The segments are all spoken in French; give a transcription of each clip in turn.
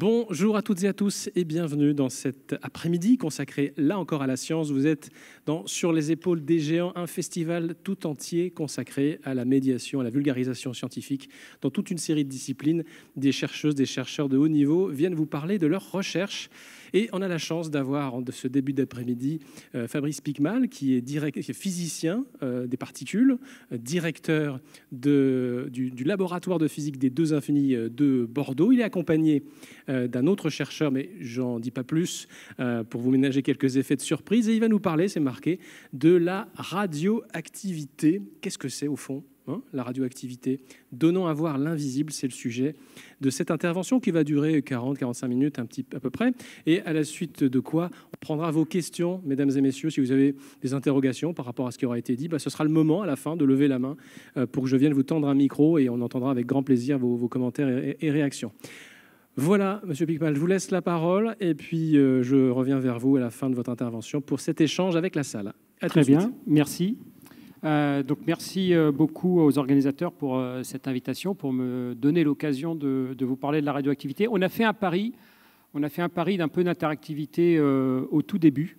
Bonjour à toutes et à tous et bienvenue dans cet après-midi consacré là encore à la science. Vous êtes dans Sur les épaules des géants, un festival tout entier consacré à la médiation, à la vulgarisation scientifique dans toute une série de disciplines. Des chercheuses, des chercheurs de haut niveau viennent vous parler de leurs recherches. Et on a la chance d'avoir, de ce début d'après-midi, Fabrice Piquemal, qui est physicien des particules, directeur du laboratoire de physique des Deux Infinis de Bordeaux. Il est accompagné d'un autre chercheur, mais j'en dis pas plus, pour vous ménager quelques effets de surprise. Et il va nous parler, c'est marqué, de la radioactivité. Qu'est-ce que c'est au fond ? La radioactivité, donnant à voir l'invisible, c'est le sujet de cette intervention qui va durer 40-45 minutes à peu près, et à la suite de quoi on prendra vos questions, mesdames et messieurs. Si vous avez des interrogations par rapport à ce qui aura été dit, ce sera le moment à la fin de lever la main pour que je vienne vous tendre un micro et on entendra avec grand plaisir vos commentaires et réactions. Voilà, Monsieur Piquemal, je vous laisse la parole et puis je reviens vers vous à la fin de votre intervention pour cet échange avec la salle. Très bien, merci. Donc merci beaucoup aux organisateurs pour cette invitation, pour me donner l'occasion de vous parler de la radioactivité. On a fait un pari d'un peu d'interactivité au tout début.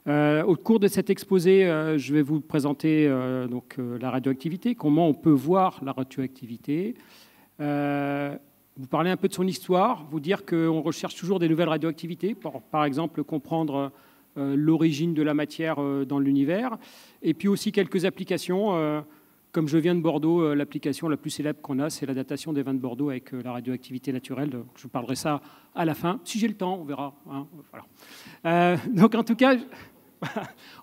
Au cours de cet exposé, je vais vous présenter la radioactivité, comment on peut voir la radioactivité, vous parler un peu de son histoire, vous dire qu'on recherche toujours des nouvelles radioactivités, par exemple comprendre l'origine de la matière dans l'univers, et puis aussi quelques applications. Comme je viens de Bordeaux, l'application la plus célèbre qu'on a, c'est la datation des vins de Bordeaux avec la radioactivité naturelle. Donc, je vous parlerai ça à la fin. Si j'ai le temps, on verra. Hein, voilà. Donc en tout cas,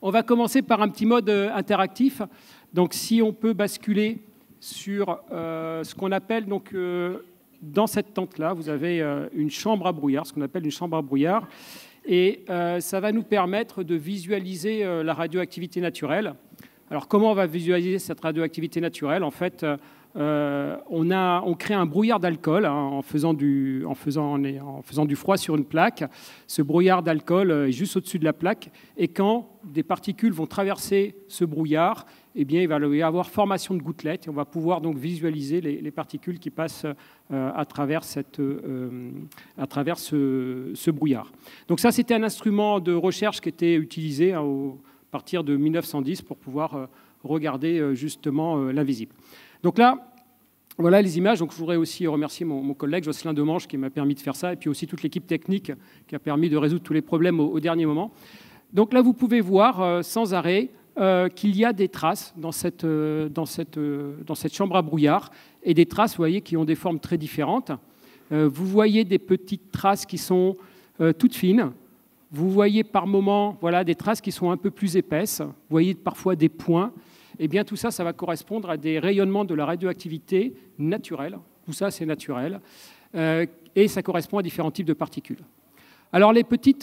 on va commencer par un petit mode interactif. Donc si on peut basculer sur ce qu'on appelle, donc, dans cette tente-là, vous avez une chambre à brouillard, ce qu'on appelle une chambre à brouillard. Et ça va nous permettre de visualiser la radioactivité naturelle. Alors, comment on va visualiser cette radioactivité naturelle ? En fait, on crée un brouillard d'alcool en faisant du froid sur une plaque. Ce brouillard d'alcool est juste au-dessus de la plaque. Et quand des particules vont traverser ce brouillard, eh bien, il va y avoir formation de gouttelettes. Et on va pouvoir donc visualiser les particules qui passent à travers ce brouillard. Donc ça, c'était un instrument de recherche qui était utilisé à partir de 1910 pour pouvoir regarder justement l'invisible. Donc là, voilà les images. Donc je voudrais aussi remercier mon collègue Jocelyn Demange qui m'a permis de faire ça, et puis aussi toute l'équipe technique qui a permis de résoudre tous les problèmes au dernier moment. Donc là, vous pouvez voir sans arrêt qu'il y a des traces dans cette chambre à brouillard, et des traces, vous voyez, qui ont des formes très différentes. Vous voyez des petites traces qui sont toutes fines. Vous voyez par moments, voilà, des traces qui sont un peu plus épaisses. Vous voyez parfois des points. Eh bien, tout ça, ça va correspondre à des rayonnements de la radioactivité naturelle. Tout ça, c'est naturel. Et ça correspond à différents types de particules. Alors, les petites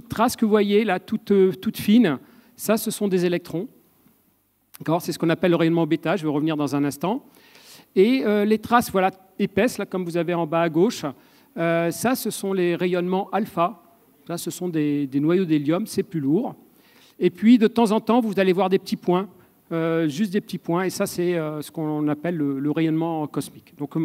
traces que vous voyez là, toutes fines, ça, ce sont des électrons. C'est ce qu'on appelle le rayonnement bêta. Je vais revenir dans un instant. Et les traces, voilà, épaisses, là, comme vous avez en bas à gauche, ça, ce sont les rayonnements alpha. Là, ce sont des noyaux d'hélium, c'est plus lourd. Et puis, de temps en temps, vous allez voir des petits points, juste des petits points. Et ça, c'est ce qu'on appelle le rayonnement cosmique. Donc,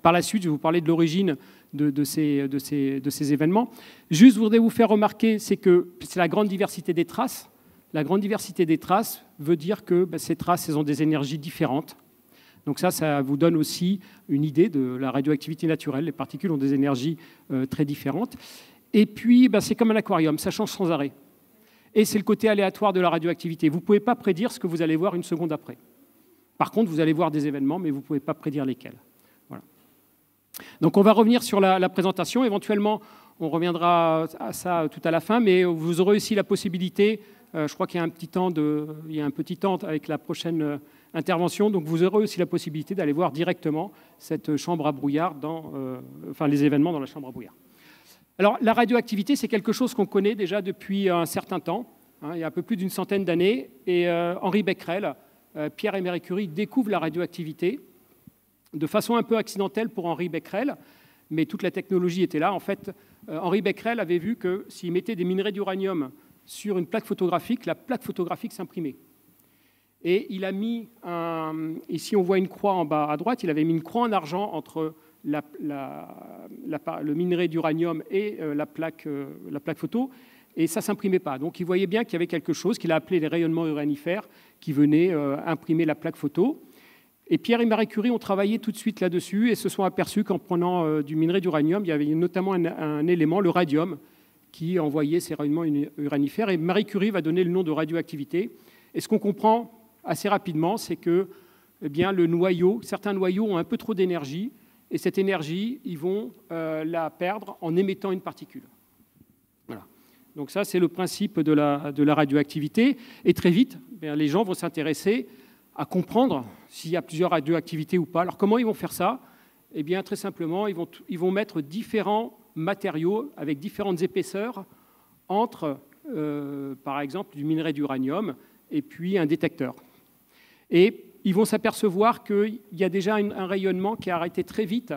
par la suite, je vais vous parler de l'origine de ces événements. Juste, je voudrais vous faire remarquer, c'est que c'est la grande diversité des traces. La grande diversité des traces veut dire que ces traces, elles ont des énergies différentes. Donc ça vous donne aussi une idée de la radioactivité naturelle. Les particules ont des énergies très différentes. Et puis, c'est comme un aquarium, ça change sans arrêt. Et c'est le côté aléatoire de la radioactivité. Vous ne pouvez pas prédire ce que vous allez voir une seconde après. Par contre, vous allez voir des événements, mais vous ne pouvez pas prédire lesquels. Voilà. Donc on va revenir sur la présentation. Éventuellement, on reviendra à ça tout à la fin, mais vous aurez aussi la possibilité, je crois qu'il y a un petit temps avec la prochaine intervention, donc vous aurez aussi la possibilité d'aller voir directement cette chambre à brouillard, les événements dans la chambre à brouillard. Alors, la radioactivité, c'est quelque chose qu'on connaît déjà depuis un certain temps, il y a un peu plus d'une centaine d'années. Et Henri Becquerel, Pierre et Marie Curie découvrent la radioactivité de façon un peu accidentelle pour Henri Becquerel, mais toute la technologie était là. En fait, Henri Becquerel avait vu que s'il mettait des minerais d'uranium sur une plaque photographique, la plaque photographique s'imprimait. Et il a mis, ici on voit une croix en bas à droite, il avait mis une croix en argent entre le minerai d'uranium et la plaque photo, et ça ne s'imprimait pas. Donc il voyait bien qu'il y avait quelque chose qu'il a appelé les rayonnements uranifères qui venaient imprimer la plaque photo. Et Pierre et Marie Curie ont travaillé tout de suite là-dessus et se sont aperçus qu'en prenant du minerai d'uranium, il y avait notamment un élément, le radium, qui envoyait ces rayonnements uranifères. Et Marie Curie va donner le nom de radioactivité. Et ce qu'on comprend assez rapidement, c'est que certains noyaux ont un peu trop d'énergie, et cette énergie, ils vont la perdre en émettant une particule. Voilà. Donc ça, c'est le principe de la radioactivité. Et très vite, les gens vont s'intéresser à comprendre s'il y a plusieurs radioactivités ou pas. Alors comment ils vont faire ça? Eh bien, très simplement, ils vont mettre différents matériaux avec différentes épaisseurs entre, par exemple, du minerai d'uranium et puis un détecteur. Et ils vont s'apercevoir qu'il y a déjà un rayonnement qui est arrêté très vite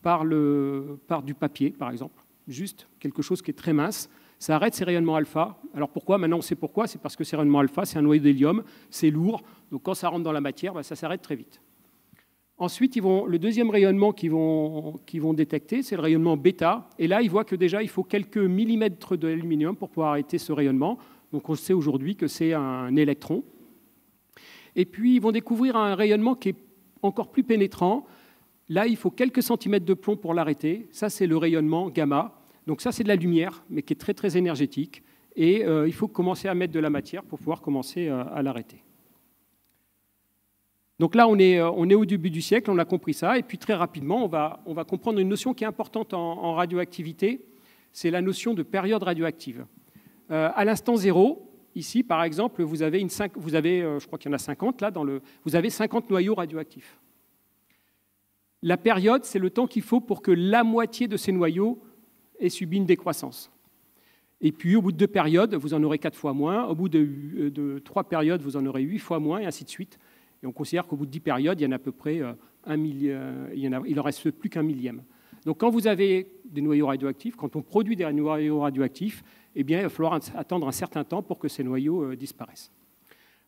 par du papier, par exemple. Juste quelque chose qui est très mince. Ça arrête ces rayonnements alpha. Alors pourquoi? Maintenant on sait pourquoi. C'est parce que ces rayonnements alpha, c'est un noyau d'hélium, c'est lourd. Donc quand ça rentre dans la matière, ça s'arrête très vite. Ensuite, le deuxième rayonnement qu'ils vont détecter, c'est le rayonnement bêta. Et là, ils voient que déjà, il faut quelques millimètres d'aluminium pour pouvoir arrêter ce rayonnement. Donc on sait aujourd'hui que c'est un électron. Et puis, ils vont découvrir un rayonnement qui est encore plus pénétrant. Là, il faut quelques centimètres de plomb pour l'arrêter. Ça, c'est le rayonnement gamma. Donc ça, c'est de la lumière, mais qui est très, très énergétique. Et il faut commencer à mettre de la matière pour pouvoir commencer à l'arrêter. Donc là, on est au début du siècle, on a compris ça. Et puis très rapidement, on va comprendre une notion qui est importante en radioactivité. C'est la notion de période radioactive. À l'instant zéro, ici, par exemple, vous avez, je crois qu'il y en a 50, là, vous avez 50 noyaux radioactifs. La période, c'est le temps qu'il faut pour que la moitié de ces noyaux ait subi une décroissance. Et puis, au bout de 2 périodes, vous en aurez 4 fois moins. Au bout de 3 périodes, vous en aurez 8 fois moins, et ainsi de suite. Et on considère qu'au bout de 10 périodes, il y en a à peu près il n'en reste plus qu'un millième. Donc, quand vous avez des noyaux radioactifs, quand on produit des noyaux radioactifs, eh bien, il va falloir attendre un certain temps pour que ces noyaux disparaissent.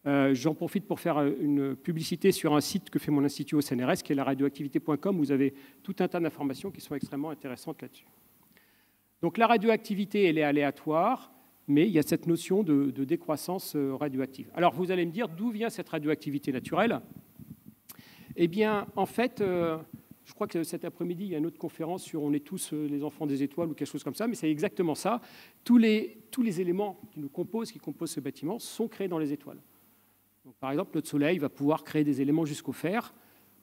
J'en profite pour faire une publicité sur un site que fait mon institut au CNRS, qui est la radioactivité.com, où vous avez tout un tas d'informations qui sont extrêmement intéressantes là-dessus. Donc la radioactivité, elle est aléatoire, mais il y a cette notion de décroissance radioactive. Alors vous allez me dire, d'où vient cette radioactivité naturelle? Eh bien, en fait, je crois que cet après-midi, il y a une autre conférence sur « On est tous les enfants des étoiles » ou quelque chose comme ça, mais c'est exactement ça. Tous les éléments qui composent ce bâtiment, sont créés dans les étoiles. Donc, par exemple, notre Soleil va pouvoir créer des éléments jusqu'au fer.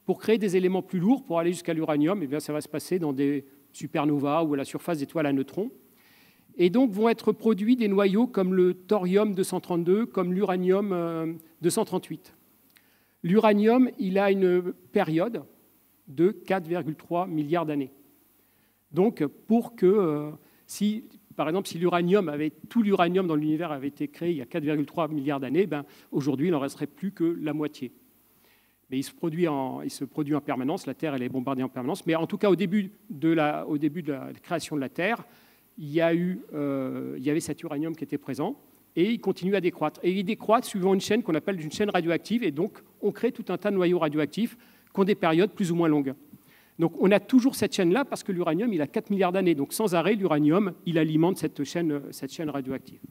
Pour créer des éléments plus lourds, pour aller jusqu'à l'uranium, eh bien, ça va se passer dans des supernovas ou à la surface d'étoiles à neutrons. Et donc vont être produits des noyaux comme le thorium-232, comme l'uranium-238. L'uranium, il a une période de 4,3 milliards d'années. Donc, pour que, par exemple, si tout l'uranium dans l'univers avait été créé il y a 4,3 milliards d'années, aujourd'hui, il n'en resterait plus que la moitié. Mais il se produit en permanence, la Terre elle est bombardée en permanence, mais en tout cas au début de la création de la Terre, il y avait cet uranium qui était présent, et il continue à décroître. Et il décroît suivant une chaîne qu'on appelle une chaîne radioactive, et donc on crée tout un tas de noyaux radioactifs qui ont des périodes plus ou moins longues. Donc on a toujours cette chaîne-là, parce que l'uranium, il a 4 milliards d'années, donc sans arrêt, l'uranium, il alimente cette chaîne radioactive.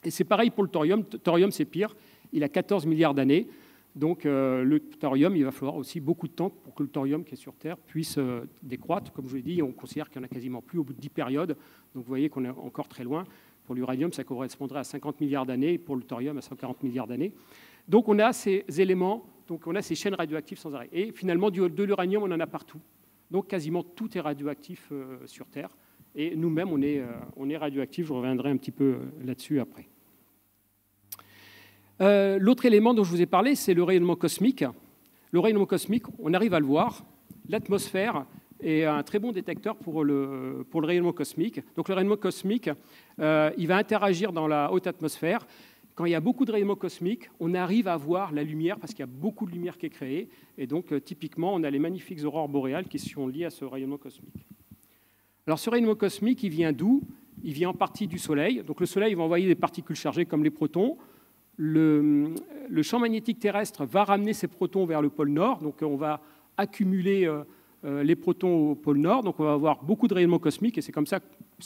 Et c'est pareil pour le thorium. Le thorium, c'est pire, il a 14 milliards d'années. Donc le thorium, il va falloir aussi beaucoup de temps pour que le thorium qui est sur Terre puisse décroître. Comme je vous l'ai dit, on considère qu'il n'y en a quasiment plus au bout de 10 périodes. Donc vous voyez qu'on est encore très loin. Pour l'uranium, ça correspondrait à 50 milliards d'années, et pour le thorium, à 140 milliards d'années. Donc on a ces éléments, donc on a ces chaînes radioactives sans arrêt. Et finalement, de l'uranium, on en a partout. Donc quasiment tout est radioactif sur Terre. Et nous-mêmes, on est radioactifs. Je reviendrai un petit peu là-dessus après. L'autre élément dont je vous ai parlé, c'est le rayonnement cosmique. Le rayonnement cosmique, on arrive à le voir. L'atmosphère est un très bon détecteur pour le rayonnement cosmique. Donc le rayonnement cosmique, il va interagir dans la haute atmosphère. Quand il y a beaucoup de rayonnement cosmique, on arrive à voir la lumière parce qu'il y a beaucoup de lumière qui est créée. Et donc typiquement, on a les magnifiques aurores boréales qui sont liées à ce rayonnement cosmique. Alors ce rayonnement cosmique, il vient d'où? Il vient en partie du Soleil. Donc le Soleil va envoyer des particules chargées comme les protons. Le champ magnétique terrestre va ramener ces protons vers le pôle Nord, donc on va accumuler les protons au pôle nord, donc on va avoir beaucoup de rayonnement cosmique, et c'est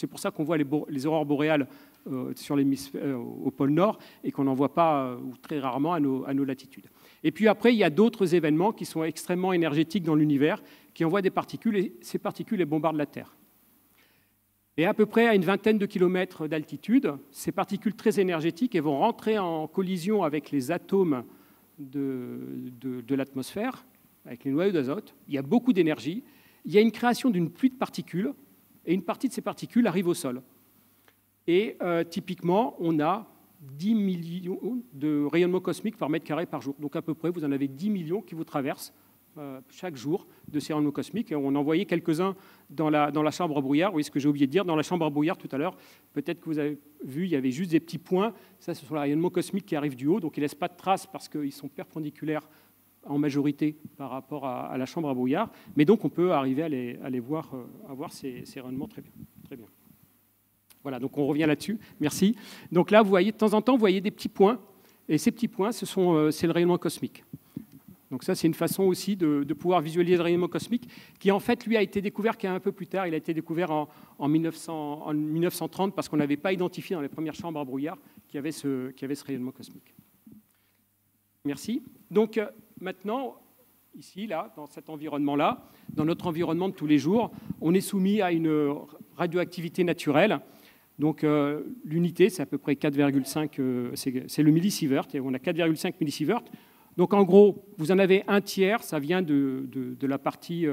pour ça qu'on voit les aurores boréales au pôle nord, et qu'on n'en voit pas, ou très rarement, à nos latitudes. Et puis après, il y a d'autres événements qui sont extrêmement énergétiques dans l'univers, qui envoient des particules, et ces particules les bombardent la Terre. Et à peu près à une vingtaine de kilomètres d'altitude, ces particules très énergétiques vont rentrer en collision avec les atomes de l'atmosphère, avec les noyaux d'azote. Il y a beaucoup d'énergie. Il y a une création d'une pluie de particules, et une partie de ces particules arrive au sol. Et typiquement, on a 10 millions de rayonnements cosmiques par mètre carré par jour. Donc à peu près, vous en avez 10 millions qui vous traversent chaque jour de ces rayonnements cosmiques. Et on en voyait quelques-uns dans la chambre à brouillard. Oui, ce que j'ai oublié de dire, dans la chambre à brouillard tout à l'heure, peut-être que vous avez vu, il y avait juste des petits points. Ça, ce sont les rayonnements cosmiques qui arrivent du haut, donc ils ne laissent pas de traces parce qu'ils sont perpendiculaires en majorité par rapport à la chambre à brouillard. Mais donc on peut arriver à voir ces rayonnements très bien. Très bien. Voilà, donc on revient là-dessus. Merci. Donc là, vous voyez, de temps en temps, vous voyez des petits points. Et ces petits points, c'est le rayonnement cosmique. Donc ça, c'est une façon aussi de pouvoir visualiser le rayonnement cosmique, qui en fait, lui, a été découvert un peu plus tard. Il a été découvert en 1930, parce qu'on n'avait pas identifié dans les premières chambres à brouillard qu'il y avait ce rayonnement cosmique. Merci. Donc maintenant, ici, là, dans cet environnement-là, dans notre environnement de tous les jours, on est soumis à une radioactivité naturelle. Donc l'unité, c'est à peu près 4,5, c'est le millisievert, et on a 4,5 millisieverts. Donc en gros, vous en avez un tiers, ça vient de la partie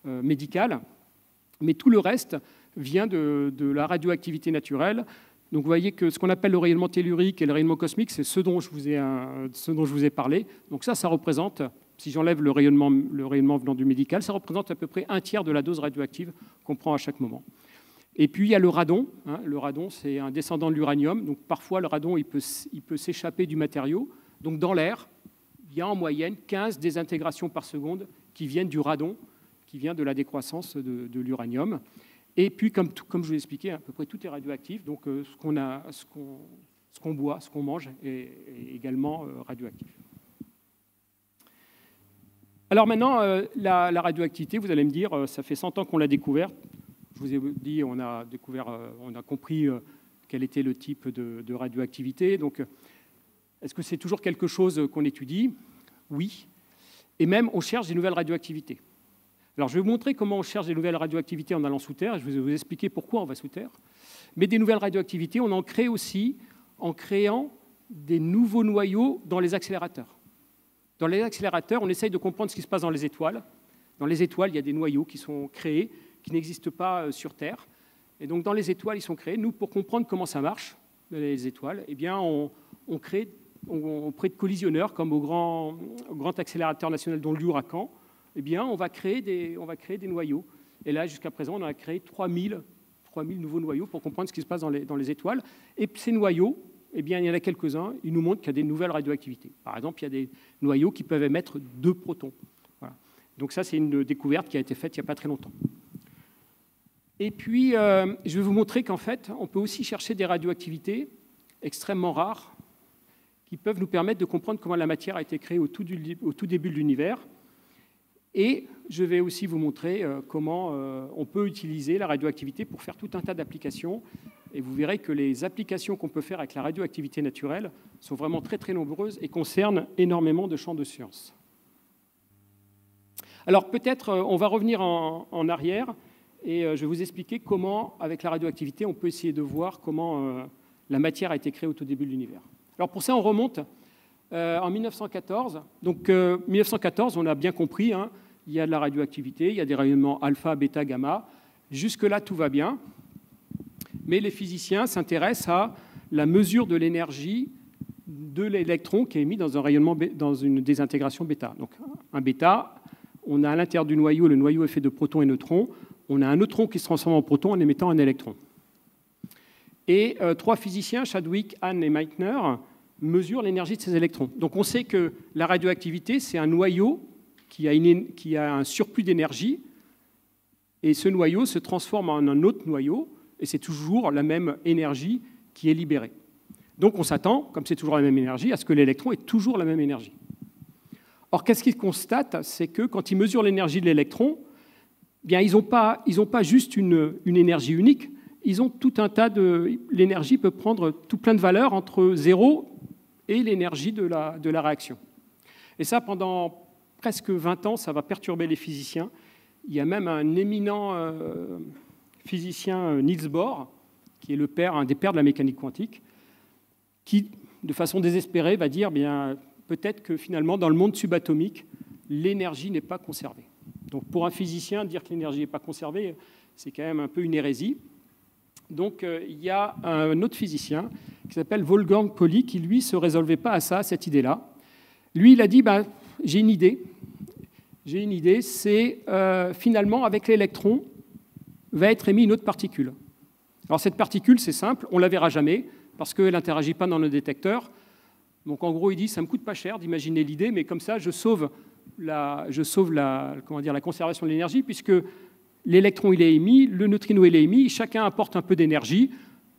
médicale, mais tout le reste vient de la radioactivité naturelle. Donc vous voyez que ce qu'on appelle le rayonnement tellurique et le rayonnement cosmique, c'est ce dont je vous ai parlé. Donc ça représente, si j'enlève le rayonnement venant du médical, ça représente à peu près un tiers de la dose radioactive qu'on prend à chaque moment. Et puis il y a le radon. Le radon, c'est un descendant de l'uranium. Donc parfois, le radon, il peut s'échapper du matériau. Donc dans l'air, il y a en moyenne 15 désintégrations par seconde qui viennent du radon, qui vient de la décroissance de l'uranium. Et puis, comme je vous l'ai expliqué, à peu près tout est radioactif. Donc ce qu'on boit, ce qu'on mange est également radioactif. Alors maintenant, la radioactivité, vous allez me dire, ça fait 100 ans qu'on l'a découverte. Je vous ai dit, on a compris quel était le type de radioactivité. Donc, est-ce que c'est toujours quelque chose qu'on étudie? Oui. Et même, on cherche des nouvelles radioactivités. Alors, je vais vous montrer comment on cherche des nouvelles radioactivités en allant sous terre. Je vais vous expliquer pourquoi on va sous terre. Mais des nouvelles radioactivités, on en crée aussi en créant des nouveaux noyaux dans les accélérateurs. Dans les accélérateurs, on essaye de comprendre ce qui se passe dans les étoiles. Dans les étoiles, il y a des noyaux qui sont créés, qui n'existent pas sur Terre. Et donc, dans les étoiles, ils sont créés. Nous, pour comprendre comment ça marche, les étoiles, eh bien, on crée auprès de collisionneurs, comme au grand accélérateur national dont l'Uracan, eh bien, on va créer des noyaux. Et là, jusqu'à présent, on a créé 3000 nouveaux noyaux pour comprendre ce qui se passe dans les étoiles. Et ces noyaux, eh bien, il y en a quelques-uns, ils nous montrent qu'il y a des nouvelles radioactivités. Par exemple, il y a des noyaux qui peuvent émettre 2 protons. Voilà. Donc ça, c'est une découverte qui a été faite il n'y a pas très longtemps. Et puis, je vais vous montrer qu'en fait, on peut aussi chercher des radioactivités extrêmement rares qui peuvent nous permettre de comprendre comment la matière a été créée au tout début de l'univers. Et je vais aussi vous montrer comment on peut utiliser la radioactivité pour faire tout un tas d'applications. Et vous verrez que les applications qu'on peut faire avec la radioactivité naturelle sont vraiment très, très nombreuses et concernent énormément de champs de sciences. Alors peut-être, on va revenir en arrière et je vais vous expliquer comment, avec la radioactivité, on peut essayer de voir comment la matière a été créée au tout début de l'univers. Alors pour ça, on remonte en 1914. Donc 1914, on a bien compris, hein, il y a de la radioactivité, il y a des rayonnements alpha, bêta, gamma. Jusque-là, tout va bien. Mais les physiciens s'intéressent à la mesure de l'énergie de l'électron qui est émis dans un rayonnement, dans une désintégration bêta. Donc un bêta, on a à l'intérieur du noyau, le noyau est fait de protons et neutrons. On a un neutron qui se transforme en proton en émettant un électron. Et 3 physiciens, Chadwick, Hahn et Meitner, mesurent l'énergie de ces électrons. Donc on sait que la radioactivité, c'est un noyau qui a un surplus d'énergie, et ce noyau se transforme en un autre noyau, et c'est toujours la même énergie qui est libérée. Donc on s'attend, comme c'est toujours la même énergie, à ce que l'électron ait toujours la même énergie. Or, qu'est-ce qu'ils constatent? C'est que quand ils mesurent l'énergie de l'électron, bien, ils n'ont pas juste une énergie unique, ils ont tout un tas de... L'énergie peut prendre tout plein de valeurs entre 0 et l'énergie de la réaction. Et ça, pendant presque 20 ans, ça va perturber les physiciens. Il y a même un éminent physicien, Niels Bohr, qui est un des pères de la mécanique quantique, qui, de façon désespérée, va dire bien, peut-être que finalement, dans le monde subatomique, l'énergie n'est pas conservée. Donc pour un physicien, dire que l'énergie n'est pas conservée, c'est quand même un peu une hérésie. Donc il y a un autre physicien qui s'appelle Wolfgang Pauli qui, lui, ne se résolvait pas à ça, à cette idée-là. Lui, il a dit, j'ai une idée. J'ai une idée, c'est finalement, avec l'électron, va être émis une autre particule. Alors cette particule, c'est simple, on ne la verra jamais, parce qu'elle n'interagit pas dans nos détecteurs. Donc en gros, il dit, ça ne me coûte pas cher d'imaginer l'idée, mais comme ça, je sauve la conservation de l'énergie, puisque l'électron il est émis, le neutrino il est émis, chacun apporte un peu d'énergie.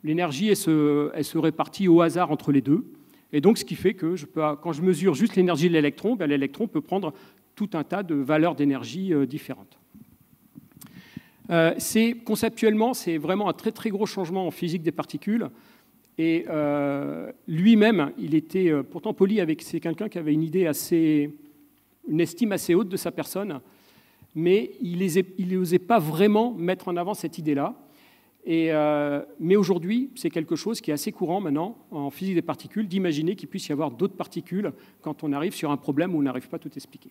L'énergie, elle se répartit au hasard entre les deux. Et donc, ce qui fait que quand je mesure juste l'énergie de l'électron, l'électron peut prendre tout un tas de valeurs d'énergie différentes. Conceptuellement, c'est vraiment un très très gros changement en physique des particules. Et lui-même, il était pourtant Pauli, c'est quelqu'un qui avait une estime assez haute de sa personne, mais il n'osait pas vraiment mettre en avant cette idée-là. Mais aujourd'hui, c'est quelque chose qui est assez courant maintenant en physique des particules, d'imaginer qu'il puisse y avoir d'autres particules quand on arrive sur un problème où on n'arrive pas à tout expliquer.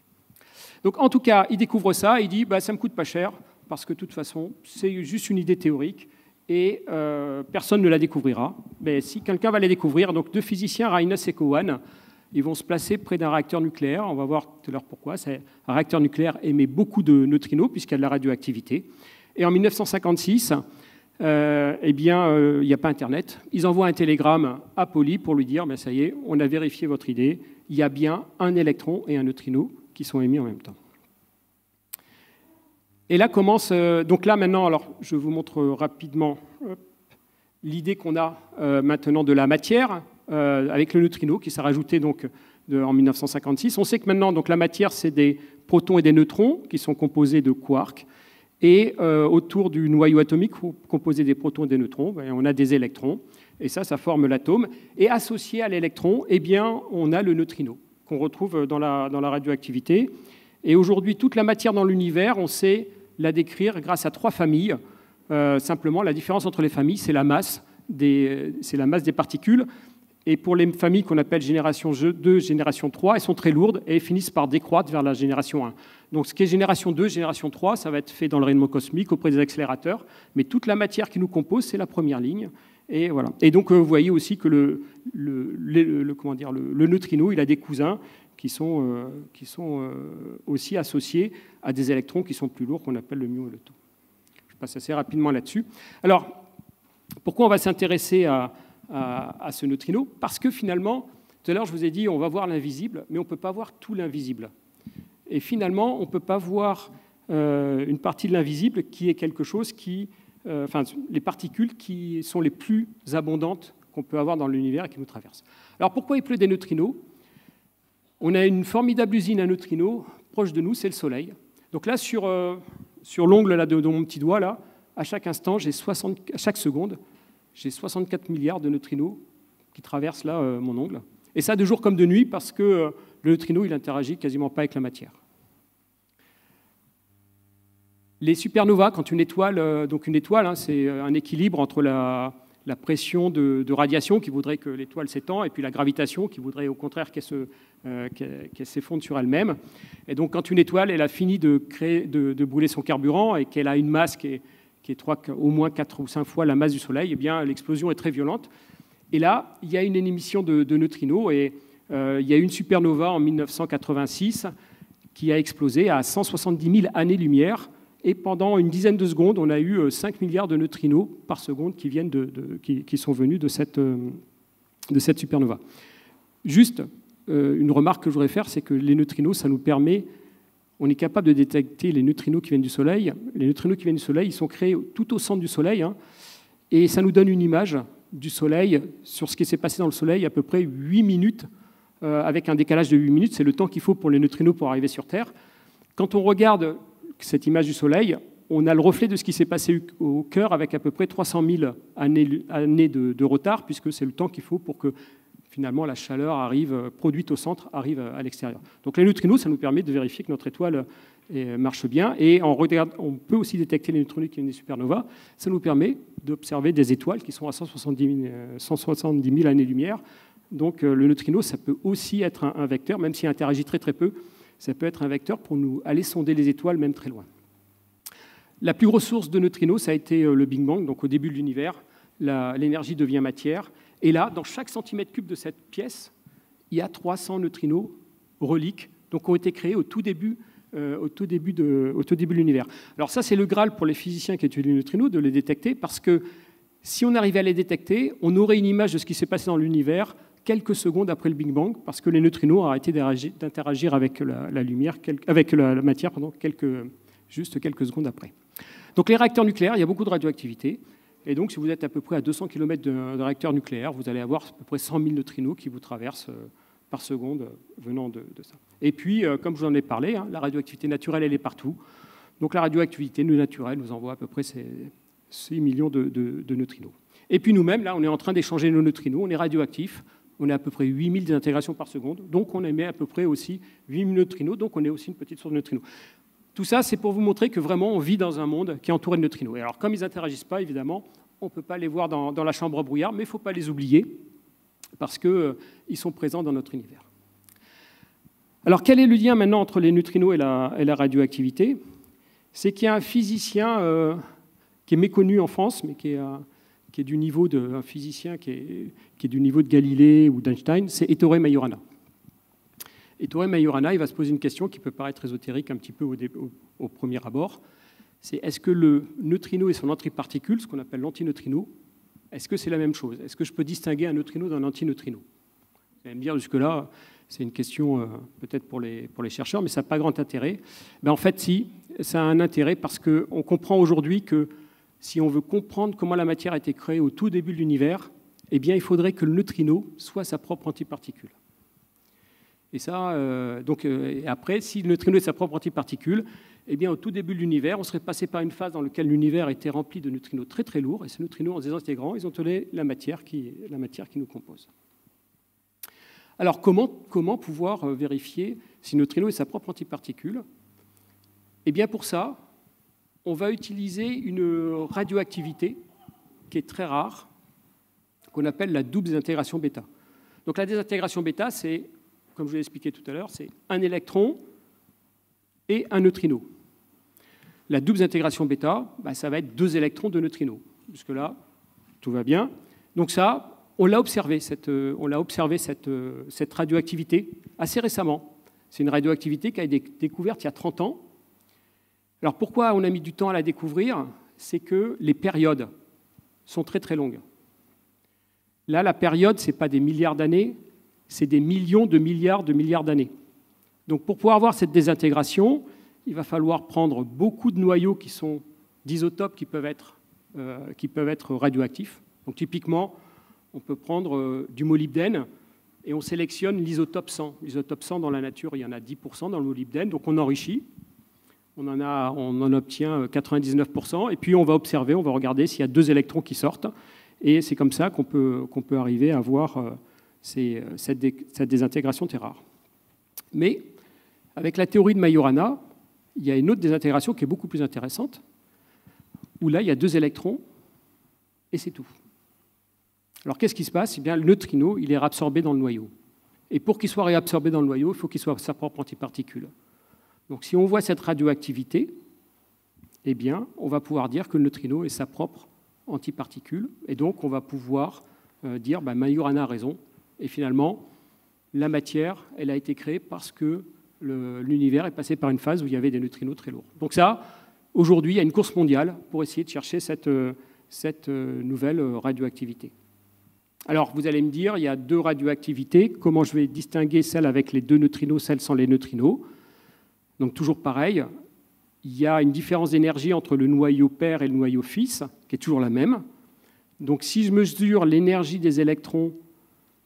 Donc en tout cas, il découvre ça, il dit ça ne me coûte pas cher, parce que de toute façon, c'est juste une idée théorique, et personne ne la découvrira. Mais si quelqu'un va la découvrir, donc deux physiciens, Reines et Cohen, ils vont se placer près d'un réacteur nucléaire. On va voir tout à l'heure pourquoi. Un réacteur nucléaire émet beaucoup de neutrinos, puisqu'il y a de la radioactivité. Et en 1956, il n'y a pas Internet. Ils envoient un télégramme à Pauli pour lui dire ça y est, on a vérifié votre idée, il y a bien un électron et un neutrino qui sont émis en même temps. Et là commence, donc là maintenant, alors je vous montre rapidement l'idée qu'on a maintenant de la matière avec le neutrino qui s'est rajouté donc en 1956. On sait que maintenant donc la matière c'est des protons et des neutrons qui sont composés de quarks et autour du noyau atomique composé des protons et des neutrons, on a des électrons et ça forme l'atome. Et associé à l'électron, on a le neutrino qu'on retrouve dans la radioactivité. Et aujourd'hui, toute la matière dans l'univers, on sait la décrire grâce à 3 familles. Simplement, la différence entre les familles, c'est la masse des particules. Et pour les familles qu'on appelle génération 2, génération 3, elles sont très lourdes et elles finissent par décroître vers la génération 1. Donc ce qui est génération 2, génération 3, ça va être fait dans le rayonnement cosmique auprès des accélérateurs. Mais toute la matière qui nous compose, c'est la première ligne. Et voilà. Et donc vous voyez aussi que le neutrino, il a des cousins qui sont aussi associés à des électrons qui sont plus lourds, qu'on appelle le mu et le tau. Je passe assez rapidement là-dessus. Alors, pourquoi on va s'intéresser à ce neutrino? Parce que finalement, tout à l'heure, je vous ai dit, on va voir l'invisible, mais on ne peut pas voir tout l'invisible. Et finalement, on ne peut pas voir une partie de l'invisible qui est quelque chose les particules qui sont les plus abondantes qu'on peut avoir dans l'univers et qui nous traversent. Alors, pourquoi il pleut des neutrinos? On a une formidable usine à neutrinos proche de nous, c'est le Soleil. Donc là, sur l'ongle là, de mon petit doigt, là, à chaque instant, à chaque seconde, j'ai 64 milliards de neutrinos qui traversent là, mon ongle. Et ça, de jour comme de nuit, parce que le neutrino, il n'interagit quasiment pas avec la matière. Les supernovas, quand une étoile, c'est un équilibre entre la pression de radiation qui voudrait que l'étoile s'étend et puis la gravitation qui voudrait au contraire qu'elle s'effondre sur elle-même. Et donc quand une étoile elle a fini de brûler son carburant et qu'elle a une masse qui est au moins 4 ou 5 fois la masse du Soleil, eh bien l'explosion est très violente. Et là, il y a une émission de neutrinos et il y a eu une supernova en 1986 qui a explosé à 170 000 années-lumière. Et pendant une dizaine de secondes, on a eu 5 milliards de neutrinos par seconde qui sont venus de cette supernova. Juste, une remarque que je voudrais faire, c'est que les neutrinos, ça nous permet, on est capable de détecter les neutrinos qui viennent du Soleil. Les neutrinos qui viennent du Soleil, ils sont créés tout au centre du Soleil, et ça nous donne une image du Soleil sur ce qui s'est passé dans le Soleil à peu près 8 minutes, avec un décalage de 8 minutes, c'est le temps qu'il faut pour les neutrinos pour arriver sur Terre. Quand on regarde cette image du Soleil, on a le reflet de ce qui s'est passé au cœur avec à peu près 300 000 années de retard, puisque c'est le temps qu'il faut pour que finalement la chaleur produite au centre arrive à l'extérieur. Donc les neutrinos, ça nous permet de vérifier que notre étoile marche bien. Et on peut aussi détecter les neutrinos qui viennent des supernovas. Ça nous permet d'observer des étoiles qui sont à 170 000 années-lumière. Donc le neutrino, ça peut aussi être un vecteur, même s'il interagit très très peu, ça peut être un vecteur pour nous aller sonder les étoiles, même très loin. La plus grosse source de neutrinos, ça a été le Big Bang. Donc au début de l'univers, l'énergie devient matière. Et là, dans chaque centimètre cube de cette pièce, il y a 300 neutrinos reliques, donc qui ont été créés au tout début de l'univers. Alors ça, c'est le Graal pour les physiciens qui étudient les neutrinos, de les détecter, parce que si on arrivait à les détecter, on aurait une image de ce qui s'est passé dans l'univers quelques secondes après le Big Bang, parce que les neutrinos ont arrêté d'interagir avec la lumière, avec la matière pendant juste quelques secondes après. Donc les réacteurs nucléaires, il y a beaucoup de radioactivité. Et donc, si vous êtes à peu près à 200 km de réacteur nucléaire, vous allez avoir à peu près 100 000 neutrinos qui vous traversent par seconde venant de ça. Et puis, comme je vous en ai parlé, hein, la radioactivité naturelle, elle est partout. Donc la radioactivité naturelle nous envoie à peu près 6 millions de neutrinos. Et puis nous-mêmes, là, on est en train d'échanger nos neutrinos, on est radioactifs, on est à peu près 8000 désintégrations par seconde, donc on émet à peu près aussi 8000 neutrinos, donc on est aussi une petite source de neutrinos. Tout ça, c'est pour vous montrer que vraiment, on vit dans un monde qui est entouré de neutrinos. Et alors, comme ils n'interagissent pas, évidemment, on ne peut pas les voir dans la chambre à brouillard, mais il ne faut pas les oublier, parce qu'ils sont présents dans notre univers. Alors, quel est le lien maintenant entre les neutrinos et la radioactivité? C'est qu'il y a un physicien qui est méconnu en France, mais qui est du niveau un physicien qui est du niveau de Galilée ou d'Einstein, c'est Ettore Majorana. Ettore Majorana, il va se poser une question qui peut paraître ésotérique un petit peu au premier abord. C'est est-ce que le neutrino et son antiparticule, ce qu'on appelle l'antineutrino, est-ce que c'est la même chose? Est-ce que je peux distinguer un neutrino d'un antineutrino? Vous allez me dire jusque-là, c'est une question peut-être pour les chercheurs, mais ça n'a pas grand intérêt. Ben, en fait, si, ça a un intérêt parce qu'on comprend aujourd'hui que si on veut comprendre comment la matière a été créée au tout début de l'univers, eh bien, il faudrait que le neutrino soit sa propre antiparticule. Et ça, et après, si le neutrino est sa propre antiparticule, eh bien, au tout début de l'univers, on serait passé par une phase dans laquelle l'univers était rempli de neutrinos très très lourds, et ces neutrinos, en se désintégrant, ils ont donné la matière qui nous compose. Alors, comment pouvoir vérifier si le neutrino est sa propre antiparticule? Eh bien, pour ça, on va utiliser une radioactivité qui est très rare, qu'on appelle la double désintégration bêta. Donc, la désintégration bêta, c'est, comme je l'ai expliqué tout à l'heure, c'est un électron et un neutrino. La double désintégration bêta, ça va être 2 électrons, 2 neutrinos. Jusque-là, tout va bien. Donc ça, on l'a observé, cette radioactivité assez récemment. C'est une radioactivité qui a été découverte il y a 30 ans. Alors pourquoi on a mis du temps à la découvrir? C'est que les périodes sont très très longues. Là, la période, ce n'est pas des milliards d'années, c'est des millions de milliards d'années. Donc pour pouvoir avoir cette désintégration, il va falloir prendre beaucoup de noyaux qui sont d'isotopes qui peuvent être radioactifs. Donc typiquement, on peut prendre du molybdène et on sélectionne l'isotope 100. L'isotope 100 dans la nature, il y en a 10% dans le molybdène, donc on enrichit. On en obtient 99%, et puis on va observer, on va regarder s'il y a 2 électrons qui sortent, et c'est comme ça qu'on peut arriver à voir cette désintégration très rare. Mais avec la théorie de Majorana, il y a une autre désintégration qui est beaucoup plus intéressante, où là, il y a 2 électrons, et c'est tout. Alors qu'est-ce qui se passe? Eh bien, le neutrino, il est réabsorbé dans le noyau. Et pour qu'il soit réabsorbé dans le noyau, il faut qu'il soit sa propre antiparticule. Donc si on voit cette radioactivité, eh bien, on va pouvoir dire que le neutrino est sa propre antiparticule, et donc on va pouvoir dire Majorana a raison, et finalement, la matière, elle a été créée parce que l'univers est passé par une phase où il y avait des neutrinos très lourds. Donc ça, aujourd'hui, il y a une course mondiale pour essayer de chercher cette nouvelle radioactivité. Alors, vous allez me dire, il y a 2 radioactivités. Comment je vais distinguer celle avec les 2 neutrinos, celle sans les neutrinos? Donc, toujours pareil, il y a une différence d'énergie entre le noyau père et le noyau fils, qui est toujours la même. Donc, si je mesure l'énergie des électrons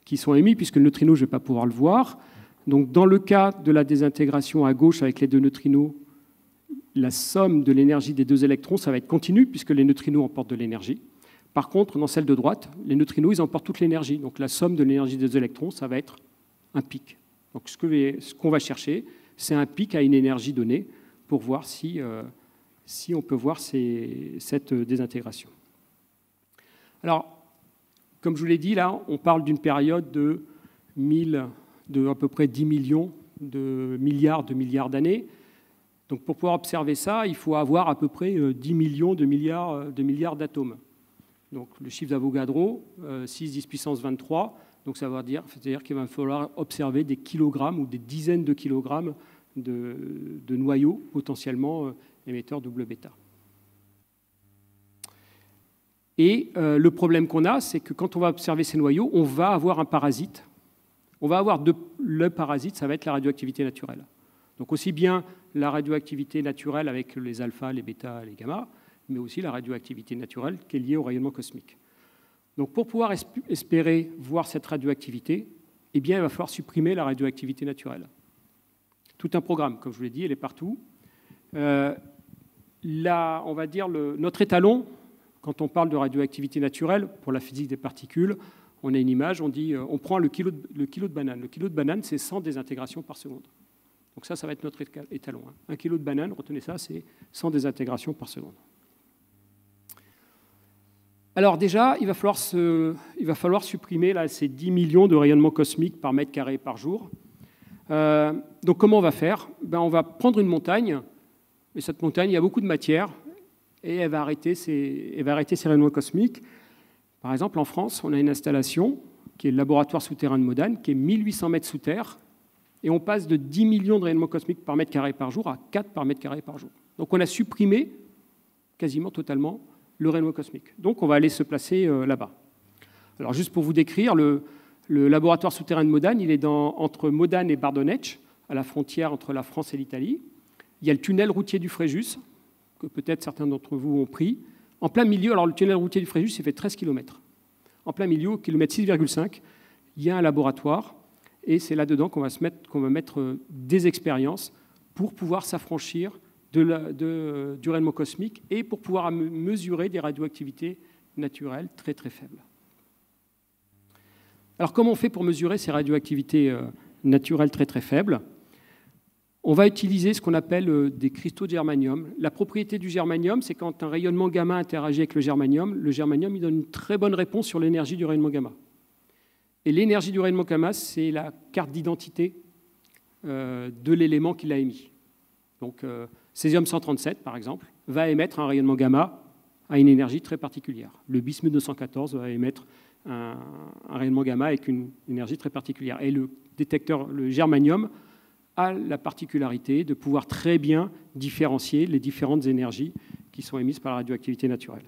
qui sont émis, puisque le neutrino, je ne vais pas pouvoir le voir, donc dans le cas de la désintégration à gauche avec les 2 neutrinos, la somme de l'énergie des deux électrons, ça va être continu, puisque les neutrinos emportent de l'énergie. Par contre, dans celle de droite, les neutrinos, ils emportent toute l'énergie. Donc la somme de l'énergie des deux électrons, ça va être un pic. Donc ce qu'on va chercher, c'est un pic à une énergie donnée pour voir si on peut voir cette désintégration. Alors, comme je vous l'ai dit, là, on parle d'une période de à peu près 10 millions de milliards d'années. Donc pour pouvoir observer ça, il faut avoir à peu près 10 millions de milliards d'atomes. Donc le chiffre d'Avogadro, 6, 10 puissance 23, donc ça veut dire qu'il va falloir observer des kilogrammes ou des dizaines de kilogrammes de noyaux potentiellement émetteurs double bêta. Et le problème qu'on a, c'est que quand on va observer ces noyaux, on va avoir un parasite. On va avoir le parasite, ça va être la radioactivité naturelle. Donc aussi bien la radioactivité naturelle avec les alpha, les bêta, les gamma, mais aussi la radioactivité naturelle qui est liée au rayonnement cosmique. Donc pour pouvoir espérer voir cette radioactivité, eh bien, il va falloir supprimer la radioactivité naturelle. Tout un programme, comme je vous l'ai dit, elle est partout. Là, on va dire notre étalon, quand on parle de radioactivité naturelle, pour la physique des particules, on a une image, on prend le kilo de banane. Le kilo de banane, c'est 100 désintégrations par seconde. Donc ça va être notre étalon. Un kilo de banane, retenez ça, c'est 100 désintégrations par seconde. Alors déjà, il va falloir supprimer là, ces 10 millions de rayonnements cosmiques par mètre carré par jour. Donc comment on va faire? On va prendre une montagne, et cette montagne, il y a beaucoup de matière, et elle va arrêter ces rayonnements cosmiques. Par exemple, en France, on a une installation qui est le laboratoire souterrain de Modane, qui est 1800 mètres sous terre, et on passe de 10 millions de rayonnements cosmiques par mètre carré par jour à 4 par mètre carré par jour. Donc on a supprimé quasiment totalement le rayonnement cosmique. Donc on va aller se placer là-bas. Alors juste pour vous décrire, le laboratoire souterrain de Modane, il est entre Modane et Bardonnecch, à la frontière entre la France et l'Italie. Il y a le tunnel routier du Fréjus, que peut-être certains d'entre vous ont pris. En plein milieu, alors le tunnel routier du Fréjus, il fait 13 km. En plein milieu, au kilomètre 6,5, il y a un laboratoire, et c'est là-dedans qu'on va mettre des expériences pour pouvoir s'affranchir du rayonnement cosmique et pour pouvoir mesurer des radioactivités naturelles très très faibles. Alors comment on fait pour mesurer ces radioactivités naturelles très très faibles? On va utiliser ce qu'on appelle des cristaux de germanium. La propriété du germanium, c'est quand un rayonnement gamma interagit avec le germanium il donne une très bonne réponse sur l'énergie du rayonnement gamma. Et l'énergie du rayonnement gamma, c'est la carte d'identité de l'élément qui l'a émis. Donc césium-137, par exemple, va émettre un rayonnement gamma à une énergie très particulière. Le bismuth 214 va émettre un rayonnement gamma avec une énergie très particulière. Et le détecteur, le germanium, a la particularité de pouvoir très bien différencier les différentes énergies qui sont émises par la radioactivité naturelle.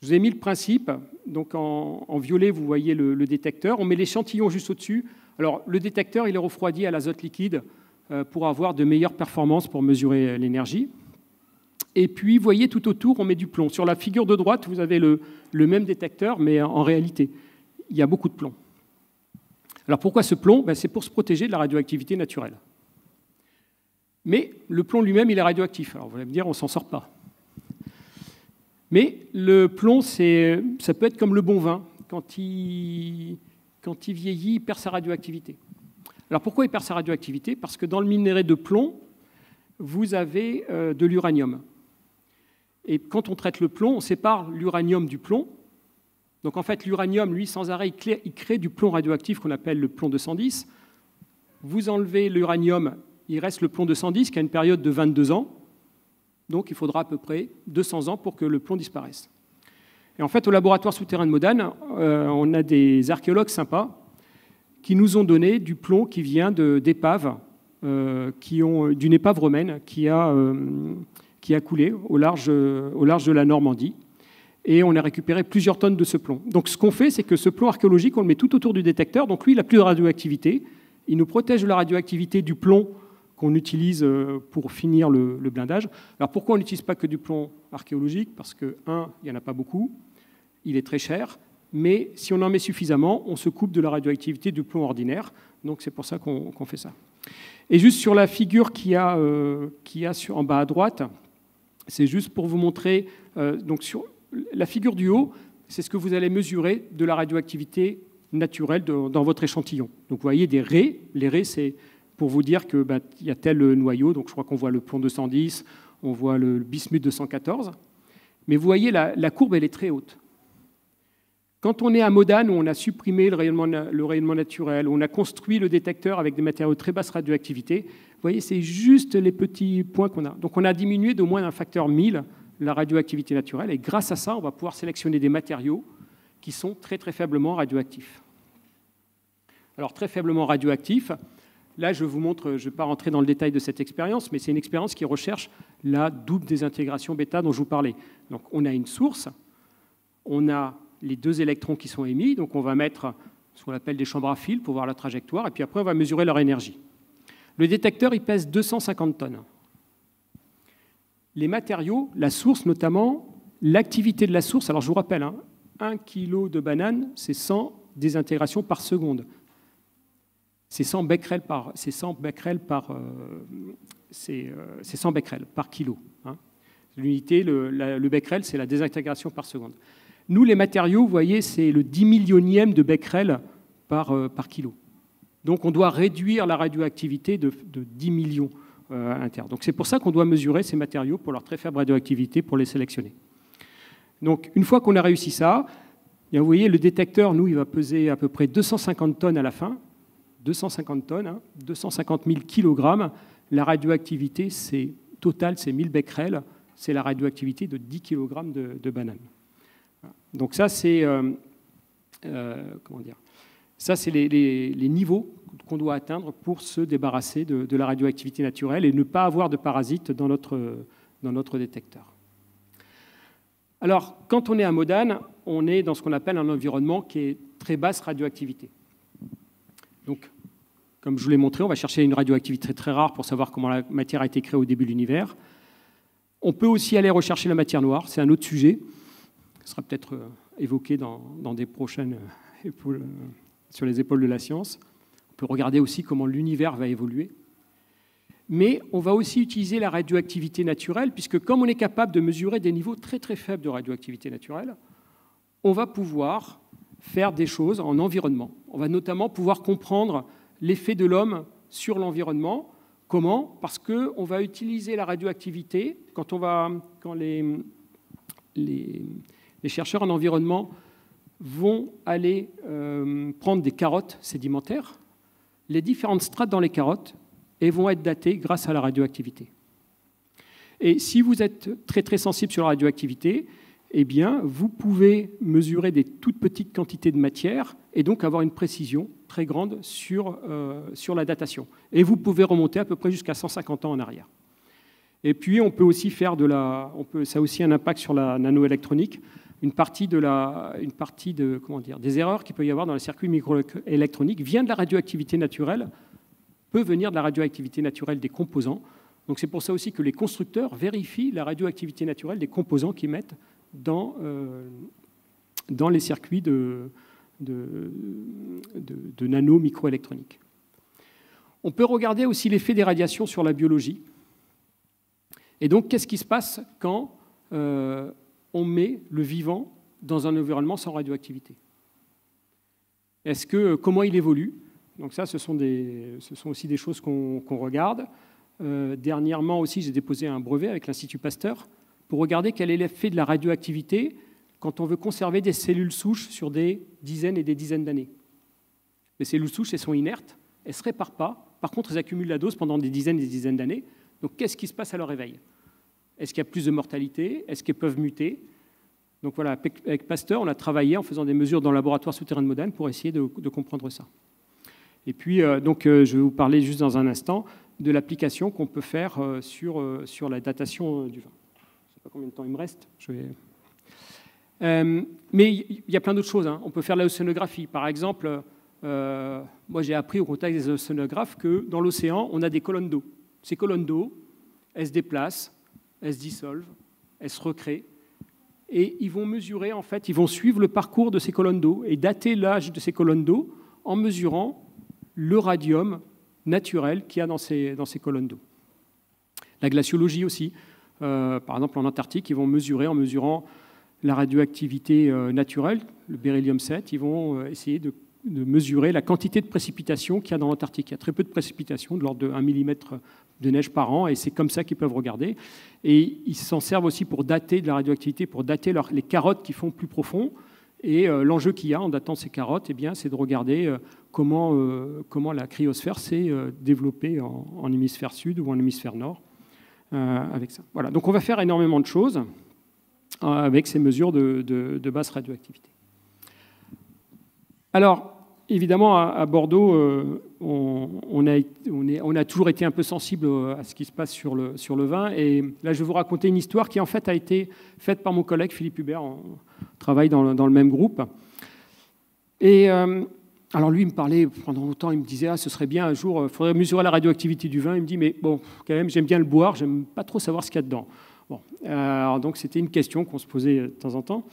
Je vous ai mis le principe. Donc en violet, vous voyez le détecteur. On met l'échantillon juste au-dessus. Alors le détecteur, il est refroidi à l'azote liquide pour avoir de meilleures performances pour mesurer l'énergie. Et puis, vous voyez, tout autour, on met du plomb. Sur la figure de droite, vous avez le même détecteur, mais en réalité, il y a beaucoup de plomb. Alors pourquoi ce plomb? C'est pour se protéger de la radioactivité naturelle. Mais le plomb lui-même, il est radioactif. Alors vous allez me dire, on ne s'en sort pas. Mais le plomb, ça peut être comme le bon vin. Quand il vieillit, il perd sa radioactivité. Alors pourquoi il perd sa radioactivité? Parce que dans le minerai de plomb, vous avez de l'uranium. Et quand on traite le plomb, on sépare l'uranium du plomb. Donc en fait, l'uranium, lui, sans arrêt, il crée du plomb radioactif qu'on appelle le plomb 210. Vous enlevez l'uranium, il reste le plomb 210 qui a une période de 22 ans. Donc il faudra à peu près 200 ans pour que le plomb disparaisse. Et en fait, au laboratoire souterrain de Modane, on a des archéologues sympas qui nous ont donné du plomb qui vient d'épaves, d'une épave romaine qui a coulé au large de la Normandie. Et on a récupéré plusieurs tonnes de ce plomb. Donc ce qu'on fait, c'est que ce plomb archéologique, on le met tout autour du détecteur. Donc lui, il n'a plus de radioactivité. Il nous protège de la radioactivité du plomb qu'on utilise pour finir le blindage. Alors pourquoi on n'utilise pas que du plomb archéologique? Parce que, il n'y en a pas beaucoup, il est très cher, mais si on en met suffisamment, on se coupe de la radioactivité du plomb ordinaire. Donc c'est pour ça qu'on fait ça. Et juste sur la figure qu'il y a en bas à droite, c'est juste pour vous montrer, donc sur la figure du haut, c'est ce que vous allez mesurer de la radioactivité naturelle dans votre échantillon. Donc vous voyez des raies. Les raies, c'est pour vous dire qu'il y a tel noyau. Donc je crois qu'on voit le plomb 210, on voit le bismuth 214. Mais vous voyez, la courbe, elle est très haute. Quand on est à Modane, où on a supprimé le rayonnement naturel, où on a construit le détecteur avec des matériaux de très basse radioactivité, vous voyez, c'est juste les petits points qu'on a. Donc on a diminué d'au moins d'un facteur 1000 la radioactivité naturelle, et grâce à ça, on va pouvoir sélectionner des matériaux qui sont très très faiblement radioactifs. Alors très faiblement radioactifs, là je vous montre, je ne vais pas rentrer dans le détail de cette expérience, mais c'est une expérience qui recherche la double désintégration bêta dont je vous parlais. Donc on a une source, on a les 2 électrons qui sont émis, donc on va mettre ce qu'on appelle des chambres à fil pour voir la trajectoire, et puis après on va mesurer leur énergie. Le détecteur, il pèse 250 tonnes. Les matériaux, la source notamment, l'activité de la source, alors je vous rappelle, 1 kg de banane, c'est 100 désintégrations par seconde. C'est 100 becquerels par kilo. L'unité, le becquerel, c'est la désintégration par seconde. Nous, les matériaux, vous voyez, c'est le 10 millionième de becquerel par kilo. Donc, on doit réduire la radioactivité de 10 millions à l'intérieur. Donc, c'est pour ça qu'on doit mesurer ces matériaux pour leur très faible radioactivité pour les sélectionner. Donc, une fois qu'on a réussi ça, vous voyez, le détecteur, nous, il va peser à peu près 250 tonnes à la fin. 250 tonnes, 250 000 kilogrammes. La radioactivité, c'est total, c'est 1000 becquerels. C'est la radioactivité de 10 kg de banane. Donc ça, c'est les niveaux qu'on doit atteindre pour se débarrasser de la radioactivité naturelle et ne pas avoir de parasites dans notre détecteur. Alors, quand on est à Modane, on est dans ce qu'on appelle un environnement qui est très basse radioactivité. Donc, comme je vous l'ai montré, on va chercher une radioactivité très, très rare pour savoir comment la matière a été créée au début de l'univers. On peut aussi aller rechercher la matière noire, c'est un autre sujet. Ce sera peut-être évoqué dans des prochaines épaules, sur les épaules de la science. On peut regarder aussi comment l'univers va évoluer. Mais on va aussi utiliser la radioactivité naturelle, puisque comme on est capable de mesurer des niveaux très très faibles de radioactivité naturelle, on va pouvoir faire des choses en environnement. On va notamment pouvoir comprendre l'effet de l'homme sur l'environnement. Comment ? Parce qu'on va utiliser la radioactivité quand les chercheurs en environnement vont aller prendre des carottes sédimentaires, les différentes strates dans les carottes et vont être datées grâce à la radioactivité. Et si vous êtes très très sensible sur la radioactivité, eh bien, vous pouvez mesurer des toutes petites quantités de matière et donc avoir une précision très grande sur la datation. Et vous pouvez remonter à peu près jusqu'à 150 ans en arrière. Et puis, on peut aussi faire ça a aussi un impact sur la nanoélectronique. Une partie des erreurs qu'il peut y avoir dans les circuits microélectroniques vient de la radioactivité naturelle, peut venir de la radioactivité naturelle des composants. Donc c'est pour ça aussi que les constructeurs vérifient la radioactivité naturelle des composants qu'ils mettent dans les circuits de nano-microélectronique. On peut regarder aussi l'effet des radiations sur la biologie. Et donc, qu'est-ce qui se passe quand on met le vivant dans un environnement sans radioactivité ? Comment il évolue ? Donc ça, ce sont aussi des choses qu'on regarde. Dernièrement aussi, j'ai déposé un brevet avec l'Institut Pasteur pour regarder quel est l'effet de la radioactivité quand on veut conserver des cellules souches sur des dizaines et des dizaines d'années. Les cellules souches, elles sont inertes, elles ne se réparent pas. Par contre, elles accumulent la dose pendant des dizaines et des dizaines d'années. Donc, qu'est-ce qui se passe à leur réveil ? Est-ce qu'il y a plus de mortalité ? Est-ce qu'elles peuvent muter ? Donc voilà, avec Pasteur, on a travaillé en faisant des mesures dans le laboratoire souterrain de Modane pour essayer de comprendre ça. Et puis, je vais vous parler juste dans un instant de l'application qu'on peut faire sur la datation du vin. Je ne sais pas combien de temps il me reste. Mais il y a plein d'autres choses. On peut faire la océanographie. Par exemple, moi j'ai appris au contact des océanographes que dans l'océan, on a des colonnes d'eau. Ces colonnes d'eau, elles se déplacent, elles se dissolvent, elles se recréent. Et ils vont mesurer, en fait, ils vont suivre le parcours de ces colonnes d'eau et dater l'âge de ces colonnes d'eau en mesurant le radium naturelle qu'il y a dans ces colonnes d'eau. La glaciologie aussi. Par exemple, en Antarctique, ils vont mesurer, en mesurant la radioactivité naturelle, le beryllium 7, ils vont essayer de mesurer la quantité de précipitations qu'il y a dans l'Antarctique. Il y a très peu de précipitations, de l'ordre de 1 mm de neige par an, et c'est comme ça qu'ils peuvent regarder. Et ils s'en servent aussi pour dater de la radioactivité, pour dater les carottes qui font plus profond. Et l'enjeu qu'il y a en datant ces carottes, eh bien, c'est de regarder comment la cryosphère s'est développée en hémisphère sud ou en hémisphère nord avec ça. Voilà. Donc on va faire énormément de choses avec ces mesures de basse radioactivité. Alors, évidemment, à Bordeaux, on a toujours été un peu sensible à ce qui se passe sur le vin. Et là, je vais vous raconter une histoire qui, en fait, a été faite par mon collègue Philippe Hubert. On travaille dans le même groupe. Et alors, lui, il me parlait pendant longtemps, il me disait « Ah, ce serait bien un jour, il faudrait mesurer la radioactivité du vin. » Il me dit « Mais bon, quand même, j'aime bien le boire, j'aime pas trop savoir ce qu'il y a dedans. » Bon, alors, donc, c'était une question qu'on se posait de temps en temps.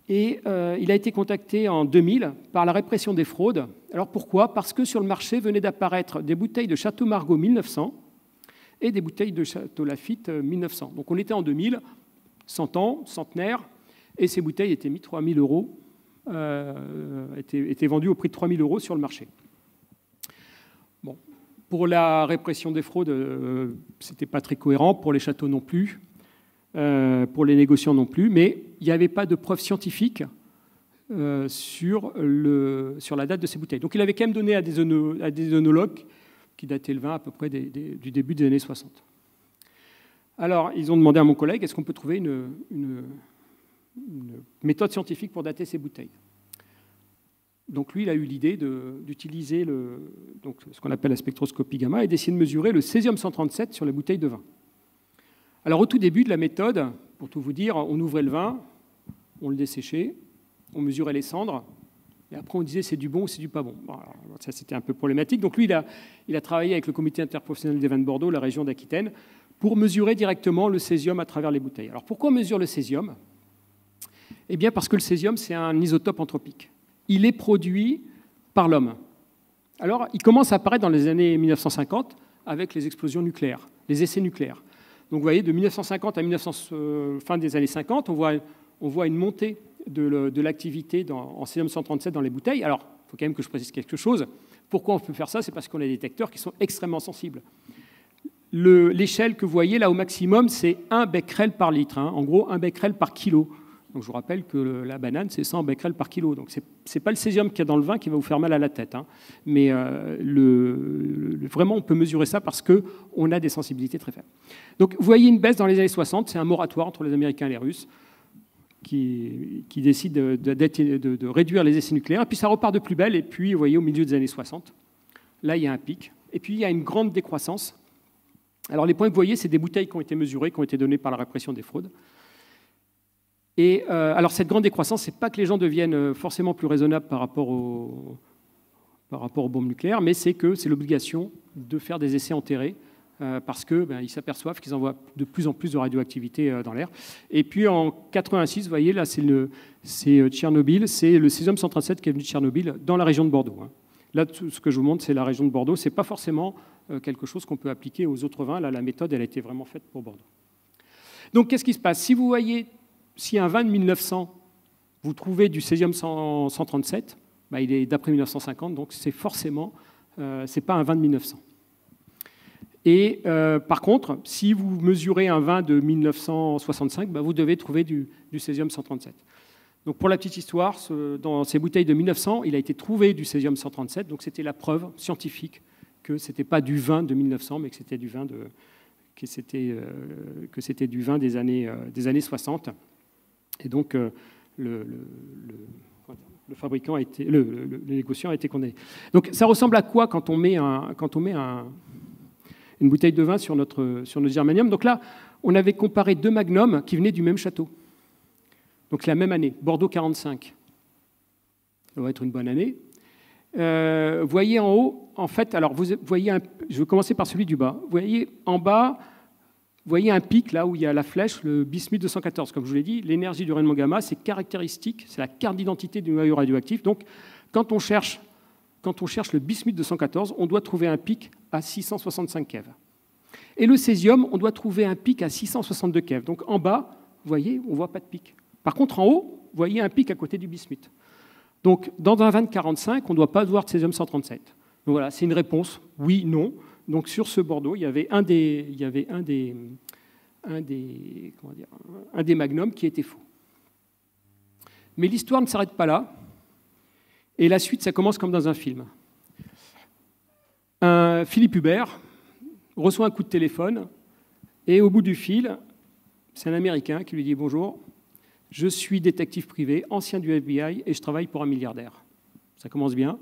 Et il a été contacté en 2000 par la répression des fraudes. Alors pourquoi ? Parce que sur le marché venaient d'apparaître des bouteilles de Château Margaux 1900 et des bouteilles de Château Lafite 1900. Donc on était en 2000, 100 ans, centenaire, et ces bouteilles étaient mises 3 000 euros, étaient vendues au prix de 3 000 euros sur le marché. Bon. Pour la répression des fraudes, ce n'était pas très cohérent, pour les châteaux non plus. Pour les négociants non plus, mais il n'y avait pas de preuves scientifiques sur la date de ces bouteilles. Donc il avait quand même donné à des œnologues qui dataient le vin à peu près du début des années 60. Alors ils ont demandé à mon collègue, est-ce qu'on peut trouver une méthode scientifique pour dater ces bouteilles ? Donc lui, il a eu l'idée d'utiliser ce qu'on appelle la spectroscopie gamma et d'essayer de mesurer le césium-137 sur les bouteilles de vin. Alors au tout début de la méthode, pour tout vous dire, on ouvrait le vin, on le desséchait, on mesurait les cendres, et après on disait c'est du bon ou c'est du pas bon. Alors, ça c'était un peu problématique. Donc lui, il a travaillé avec le comité interprofessionnel des vins de Bordeaux, la région d'Aquitaine, pour mesurer directement le césium à travers les bouteilles. Alors pourquoi on mesure le césium ? Eh bien parce que le césium, c'est un isotope anthropique. Il est produit par l'homme. Alors il commence à apparaître dans les années 1950 avec les explosions nucléaires, les essais nucléaires. Donc vous voyez, de 1950 à fin des années 50, on voit une montée de l'activité en césium-137 dans les bouteilles. Alors, il faut quand même que je précise quelque chose. Pourquoi on peut faire ça ? C'est parce qu'on a des détecteurs qui sont extrêmement sensibles. L'échelle que vous voyez là au maximum, c'est 1 becquerel par litre. Hein. En gros, 1 becquerel par kilo. Donc je vous rappelle que la banane, c'est 100 becquerels par kilo. Donc ce n'est pas le césium qu'il y a dans le vin qui va vous faire mal à la tête. Hein. Mais vraiment, on peut mesurer ça parce qu'on a des sensibilités très faibles. Donc vous voyez une baisse dans les années 60, c'est un moratoire entre les Américains et les Russes qui décident de réduire les essais nucléaires. Et puis ça repart de plus belle. Et puis, vous voyez, au milieu des années 60, là, il y a un pic. Et puis, il y a une grande décroissance. Alors les points que vous voyez, c'est des bouteilles qui ont été mesurées, qui ont été données par la répression des fraudes. Et alors cette grande décroissance, ce n'est pas que les gens deviennent forcément plus raisonnables par rapport aux bombes nucléaires, mais c'est que c'est l'obligation de faire des essais enterrés parce qu'ils s'aperçoivent qu'ils envoient de plus en plus de radioactivité dans l'air. Et puis en 86, vous voyez, là c'est Tchernobyl, c'est le césium-137 qui est venu de Tchernobyl dans la région de Bordeaux. Hein. Là, ce que je vous montre, c'est la région de Bordeaux. Ce n'est pas forcément quelque chose qu'on peut appliquer aux autres vins. Là, la méthode, elle a été vraiment faite pour Bordeaux. Donc, qu'est-ce qui se passe ? Si vous voyez, si un vin de 1900, vous trouvez du césium-137, bah, il est d'après 1950, donc c'est forcément, c'est pas un vin de 1900. Et par contre, si vous mesurez un vin de 1965, bah, vous devez trouver du césium-137. Donc pour la petite histoire, dans ces bouteilles de 1900, il a été trouvé du césium-137, donc c'était la preuve scientifique que ce n'était pas du vin de 1900, mais que c'était du vin des années 60. Et donc le fabricant a été, le négociant a été condamné. Donc ça ressemble à quoi quand on met une bouteille de vin sur notre germanium ? Donc là, on avait comparé 2 magnums qui venaient du même château. Donc la même année, Bordeaux 45. Ça va être une bonne année. Vous voyez en haut, en fait, alors vous voyez, je vais commencer par celui du bas. Vous voyez en bas, vous voyez un pic là où il y a la flèche, le bismuth 214. Comme je vous l'ai dit, l'énergie du rayonnement gamma, c'est caractéristique, c'est la carte d'identité du noyau radioactif. Donc quand on cherche quand on cherche le bismuth 214, on doit trouver un pic à 665 keV. Et le césium, on doit trouver un pic à 662 keV. Donc en bas, vous voyez, on ne voit pas de pic. Par contre, en haut, vous voyez un pic à côté du bismuth. Donc dans un 2045, on ne doit pas voir de césium 137. Donc voilà, c'est une réponse oui, non. Donc sur ce Bordeaux, il y avait un des magnums qui était faux. Mais l'histoire ne s'arrête pas là. Et la suite, ça commence comme dans un film. Philippe Hubert reçoit un coup de téléphone et au bout du fil, c'est un Américain qui lui dit « Bonjour, je suis détective privé, ancien du FBI et je travaille pour un milliardaire. » Ça commence bien.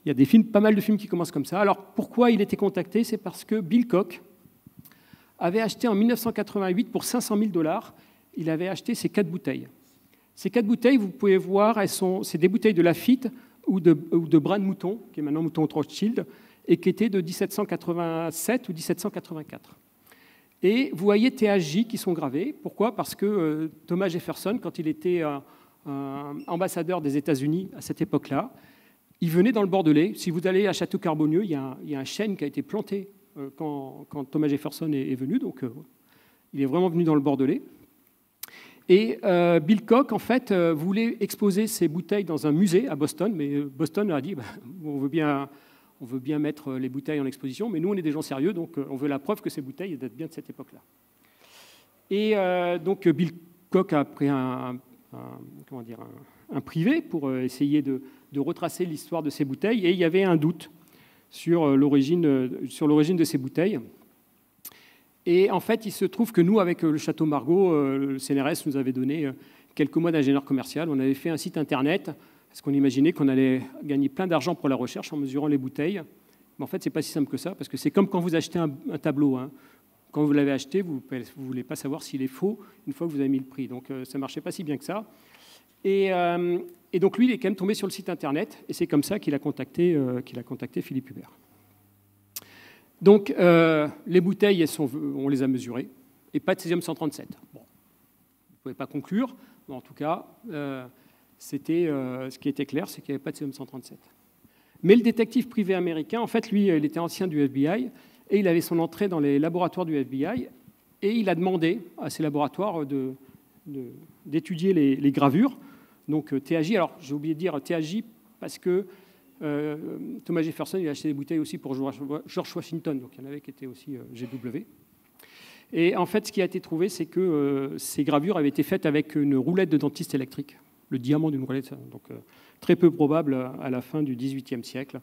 Il y a des films, pas mal de films qui commencent comme ça. Alors pourquoi il était contacté? C'est parce que Bill Koch avait acheté en 1988 pour 500 000 $, il avait acheté ces 4 bouteilles. Ces 4 bouteilles, vous pouvez voir, c'est des bouteilles de Lafite ou de bras de mouton, qui est maintenant mouton Rothschild, et qui étaient de 1787 ou 1784. Et vous voyez THJ qui sont gravés. Pourquoi? Parce que Thomas Jefferson, quand il était ambassadeur des États-Unis à cette époque-là, il venait dans le Bordelais. Si vous allez à Château-Carbonieux, il y a un chêne qui a été planté quand Thomas Jefferson est venu. Donc, il est vraiment venu dans le Bordelais. Et Bill Koch, en fait, voulait exposer ces bouteilles dans un musée à Boston, mais Boston a dit on veut bien mettre les bouteilles en exposition, mais nous, on est des gens sérieux, donc on veut la preuve que ces bouteilles datent bien de cette époque-là. Et donc Bill Koch a pris un privé pour essayer de retracer l'histoire de ces bouteilles, et il y avait un doute sur l'origine de ces bouteilles. Et en fait, il se trouve que nous, avec le Château Margaux, le CNRS nous avait donné quelques mois d'ingénieur commercial. On avait fait un site internet, parce qu'on imaginait qu'on allait gagner plein d'argent pour la recherche en mesurant les bouteilles. Mais en fait, ce n'est pas si simple que ça, parce que c'est comme quand vous achetez un tableau. Hein. Quand vous l'avez acheté, vous ne voulez pas savoir s'il est faux une fois que vous avez mis le prix. Donc ça ne marchait pas si bien que ça. Et donc lui, il est quand même tombé sur le site internet, et c'est comme ça qu'il a contacté Philippe Hubert. Donc, les bouteilles, on les a mesurées, et pas de césium 137. Bon, vous ne pouvez pas conclure, mais en tout cas, ce qui était clair, c'est qu'il n'y avait pas de césium 137. Mais le détective privé américain, en fait, lui, il était ancien du FBI, et il avait son entrée dans les laboratoires du FBI, et il a demandé à ces laboratoires d'étudier les gravures. Donc, THJ, alors j'ai oublié de dire THJ parce que Thomas Jefferson, il a acheté des bouteilles aussi pour George Washington, donc il y en avait qui étaient aussi GW. Et en fait, ce qui a été trouvé, c'est que ces gravures avaient été faites avec une roulette de dentiste électrique, le diamant d'une roulette, donc très peu probable à la fin du XVIIIe siècle.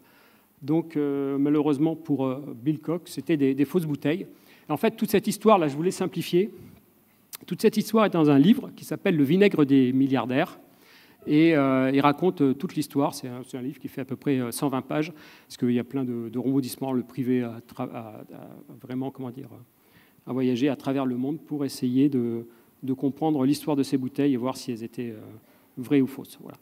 Donc malheureusement pour Bill Koch, c'était des fausses bouteilles. Et en fait, toute cette histoire, là, je voulais simplifier. Toute cette histoire est dans un livre qui s'appelle « Le vinaigre des milliardaires ». Et il raconte toute l'histoire. C'est un livre qui fait à peu près 120 pages, parce qu'il y a plein de rebondissements. Le privé a vraiment, a voyagé à travers le monde pour essayer de comprendre l'histoire de ces bouteilles et voir si elles étaient vraies ou fausses. Voilà.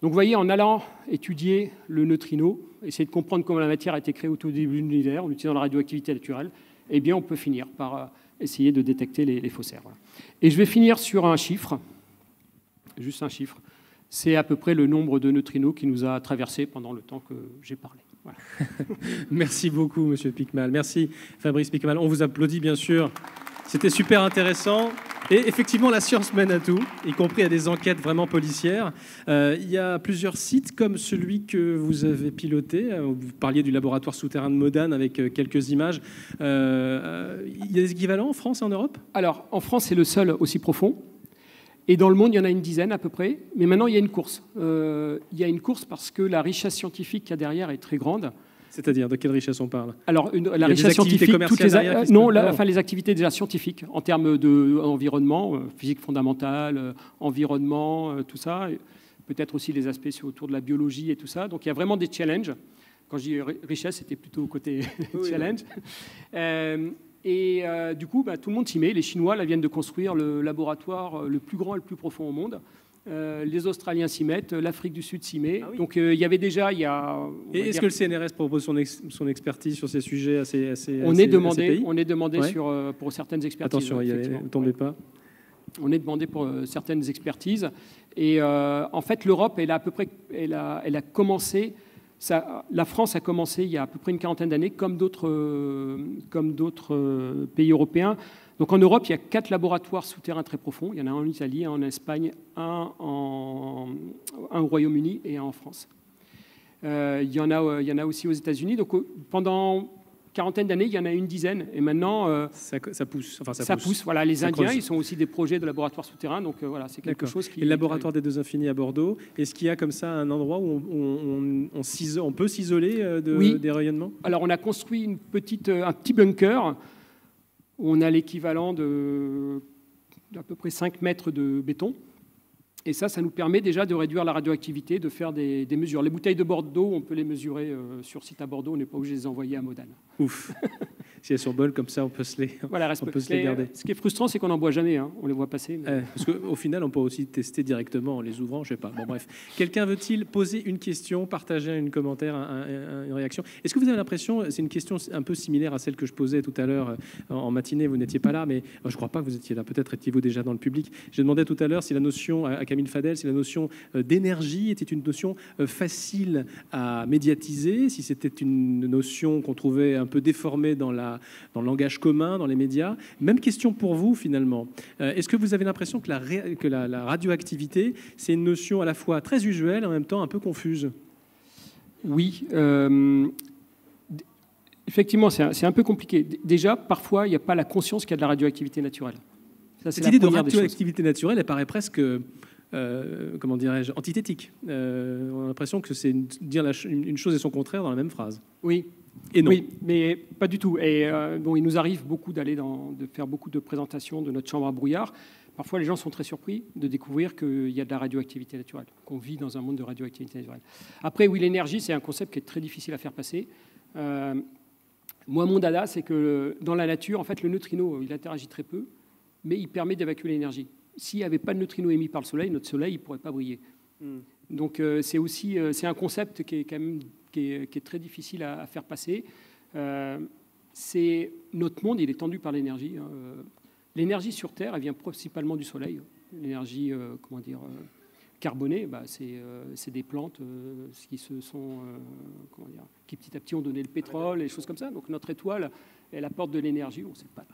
Donc vous voyez, en allant étudier le neutrino, essayer de comprendre comment la matière a été créée au tout début de l'univers, en utilisant la radioactivité naturelle, eh bien on peut finir par essayer de détecter les faussaires. Voilà. Et je vais finir sur un chiffre, juste un chiffre. C'est à peu près le nombre de neutrinos qui nous a traversés pendant le temps que j'ai parlé. Voilà. Merci beaucoup, Monsieur Picmal. Merci, Fabrice Picmal. On vous applaudit, bien sûr. C'était super intéressant. Et effectivement, la science mène à tout, y compris à des enquêtes vraiment policières. Il y a plusieurs sites comme celui que vous avez piloté. Vous parliez du laboratoire souterrain de Modane avec quelques images. Il y a des équivalents en France et en Europe? Alors, en France, c'est le seul aussi profond. Et dans le monde, il y en a une dizaine à peu près. Mais maintenant, il y a une course. Il y a une course parce que la richesse scientifique qu'il y a derrière est très grande. C'est-à-dire, de quelle richesse on parle? Alors, la richesse scientifique, les activités déjà scientifiques, en termes d'environnement, physique fondamentale, environnement, tout ça. Peut-être aussi les aspects autour de la biologie et tout ça. Donc, il y a vraiment des challenges. Quand je dis richesse, c'était plutôt côté challenge. Et du coup, tout le monde s'y met. Les Chinois là, viennent de construire le laboratoire le plus grand et le plus profond au monde. Les Australiens s'y mettent, l'Afrique du Sud s'y met. Ah oui. Donc il y avait déjà... Est-ce que le CNRS propose son expertise sur ces sujets On est demandé ouais. Pour certaines expertises. Attention, ne tombez pas. On est demandé pour certaines expertises. Et en fait, l'Europe, elle a commencé La France a commencé il y a à peu près une quarantaine d'années, comme d'autres pays européens. Donc en Europe, il y a 4 laboratoires souterrains très profonds. Il y en a un en Italie, un en Espagne, un au Royaume-Uni et un en France. Il y en a aussi aux États-Unis. Donc pendant quarantaine d'années, il y en a une dizaine. Et maintenant, ça pousse. Enfin, ça pousse. Voilà, les Indiens, creuse. ils ont aussi des projets de laboratoires souterrains. Donc voilà, c'est quelque chose qui. Et le laboratoire des Deux Infinis à Bordeaux, est-ce qu'il y a comme ça un endroit où on peut s'isoler des rayonnements? Alors on a construit un petit bunker où on a l'équivalent d'à peu près 5 mètres de béton. Et ça nous permet déjà de réduire la radioactivité, de faire des mesures. Les bouteilles de Bordeaux, on peut les mesurer sur site à Bordeaux, on n'est pas obligé de les envoyer à Modane. Ouf. Si elles sont bonnes, comme ça, on peut se les garder. Ce qui est frustrant, c'est qu'on n'en boit jamais, hein. On les voit passer. Mais... Parce qu'au final, on peut aussi tester directement en les ouvrant, je ne sais pas. Bon, bref. Quelqu'un veut-il poser une question, partager un commentaire, une réaction? Est-ce que vous avez l'impression, c'est une question un peu similaire à celle que je posais tout à l'heure en matinée, vous n'étiez pas là, mais je ne crois pas que vous étiez là, peut-être étiez-vous déjà dans le public. Je demandais tout à l'heure si la notion, à Camille Fadel, si la notion d'énergie était une notion facile à médiatiser, si c'était une notion qu'on trouvait un peu déformée dans le langage commun, dans les médias. Même question pour vous, finalement. Est-ce que vous avez l'impression que la radioactivité, c'est une notion à la fois très usuelle et en même temps un peu confuse? Oui. Effectivement, c'est un peu compliqué. Déjà, parfois, il n'y a pas la conscience qu'il y a de la radioactivité naturelle. Cette idée de radioactivité naturelle, elle paraît presque... comment dirais-je, antithétique. On a l'impression que c'est dire une chose et son contraire dans la même phrase. Oui. Et non. Oui, mais pas du tout. Et bon, il nous arrive beaucoup de faire beaucoup de présentations de notre chambre à brouillard. Parfois, les gens sont très surpris de découvrir qu'il y a de la radioactivité naturelle, qu'on vit dans un monde de radioactivité naturelle. Après, oui, l'énergie, c'est un concept qui est très difficile à faire passer. Moi, mon dada, c'est que dans la nature, en fait, le neutrino, il interagit très peu, mais il permet d'évacuer l'énergie. S'il n'y avait pas de neutrinos émis par le Soleil, notre Soleil ne pourrait pas briller. Donc c'est un concept qui est quand même qui est très difficile à faire passer. Notre monde, il est tendu par l'énergie. L'énergie sur Terre, elle vient principalement du Soleil. L'énergie, carbonée, c'est des plantes qui petit à petit ont donné le pétrole et des choses comme ça. Donc notre étoile, elle apporte de l'énergie. On sait pas.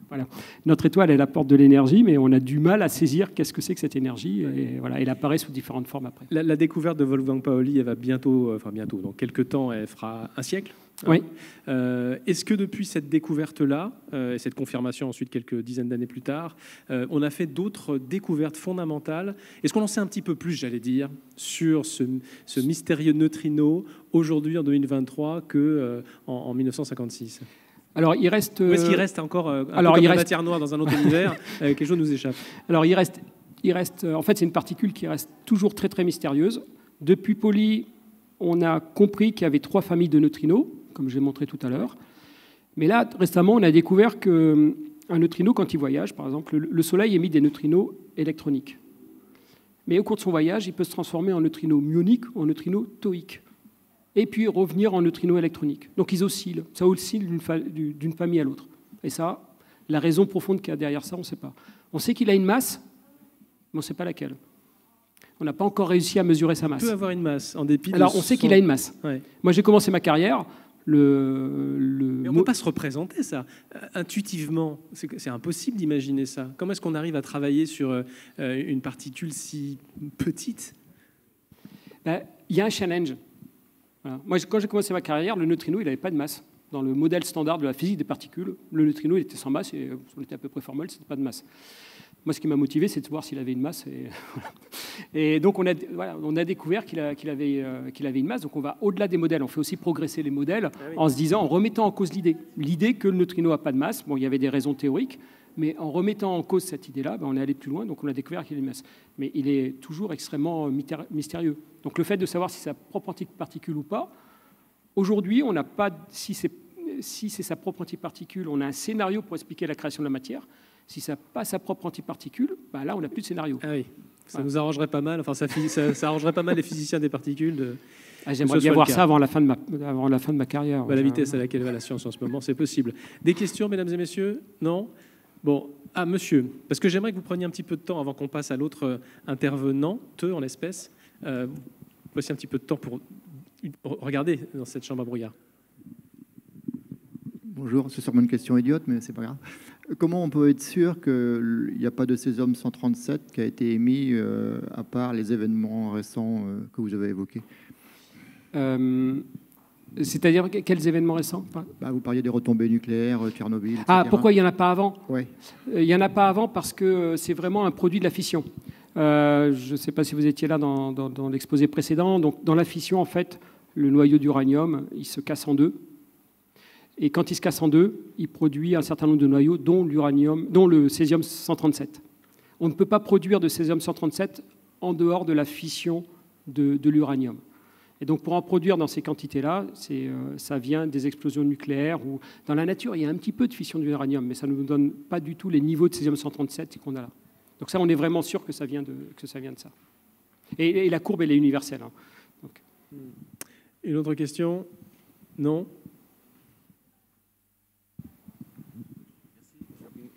Voilà. Notre étoile, elle apporte de l'énergie, mais on a du mal à saisir qu'est-ce que c'est que cette énergie. Et voilà, elle apparaît sous différentes formes après. La découverte de Wolfgang Pauli, elle va bientôt, dans quelques temps, elle fera un siècle. Oui. Est-ce que depuis cette découverte-là, et cette confirmation ensuite quelques dizaines d'années plus tard, on a fait d'autres découvertes fondamentales? Est-ce qu'on en sait un petit peu plus, j'allais dire, sur ce mystérieux neutrino aujourd'hui en 2023 qu'en 1956? Alors, il reste. Ou est-ce qu'il reste encore comme la matière noire dans un autre univers, quelque chose nous échappe? Alors, il reste. En fait, c'est une particule qui reste toujours très très mystérieuse. Depuis Pauli, on a compris qu'il y avait 3 familles de neutrinos, comme j'ai montré tout à l'heure. Mais là, récemment, on a découvert qu'un neutrino, quand il voyage, par exemple, le Soleil émet des neutrinos électroniques. Mais au cours de son voyage, il peut se transformer en neutrino muonique ou en neutrino tauique. Et puis revenir en neutrino électronique. Donc ils oscillent. Ça oscille d'une famille à l'autre. Et ça, la raison profonde qu'il y a derrière ça, on ne sait pas. On sait qu'il a une masse, mais on ne sait pas laquelle. On n'a pas encore réussi à mesurer sa masse. Il peut avoir une masse, en dépit de... Alors, on sait qu'il a une masse. Ouais. Moi, j'ai commencé ma carrière... Mais on ne peut pas se représenter ça. Intuitivement, c'est impossible d'imaginer ça. Comment est-ce qu'on arrive à travailler sur une particule si petite? Il y a un challenge. Voilà. Moi, quand j'ai commencé ma carrière, le neutrino, il n'avait pas de masse. Dans le modèle standard de la physique des particules, le neutrino, il était sans masse, et on était à peu près formel, c'était pas de masse. Moi, ce qui m'a motivé, c'est de voir s'il avait une masse. Et donc, on a découvert qu'il avait une masse. Donc, on va au-delà des modèles. On fait aussi progresser les modèles en se disant, en remettant en cause l'idée que le neutrino n'a pas de masse. Bon, il y avait des raisons théoriques, mais en remettant en cause cette idée-là, on est allé plus loin. Donc, on a découvert qu'il a une masse. Mais il est toujours extrêmement mystérieux. Donc, le fait de savoir si c'est sa propre antiparticule ou pas, aujourd'hui, on n'a pas... Si c'est sa propre antiparticule, on a un scénario pour expliquer la création de la matière. Si ça n'a pas sa propre antiparticule, là, on n'a plus de scénario. Ah oui, ça nous arrangerait pas mal. Enfin, ça arrangerait pas mal les physiciens des particules. J'aimerais bien voir ça avant la fin de ma carrière. La vitesse à laquelle va la science en ce moment, c'est possible. Des questions, mesdames et messieurs? Non? Bon, monsieur, parce que j'aimerais que vous preniez un petit peu de temps avant qu'on passe à l'autre intervenante, en l'espèce. Voici un petit peu de temps pour regardez dans cette chambre à brouillard. Bonjour, c'est sûrement une question idiote, mais c'est pas grave. Comment on peut être sûr qu'il n'y a pas de césium-137 qui a été émis à part les événements récents que vous avez évoqués? C'est-à-dire quels événements récents? Vous parliez des retombées nucléaires, Tchernobyl, etc. Ah, pourquoi il n'y en a pas avant? Oui. Il n'y en a pas avant parce que c'est vraiment un produit de la fission. Je ne sais pas si vous étiez là dans l'exposé précédent. Donc, dans la fission, en fait, le noyau d'uranium, il se casse en deux. Et quand il se casse en deux, il produit un certain nombre de noyaux, dont le césium-137. On ne peut pas produire de césium-137 en dehors de la fission de l'uranium. Et donc, pour en produire dans ces quantités-là, ça vient des explosions nucléaires ou dans la nature, il y a un petit peu de fission de l'uranium, mais ça ne nous donne pas du tout les niveaux de césium-137 qu'on a là. Donc ça, on est vraiment sûr que ça vient de ça. Et la courbe, elle est universelle. Hein. Donc. Une autre question? Non?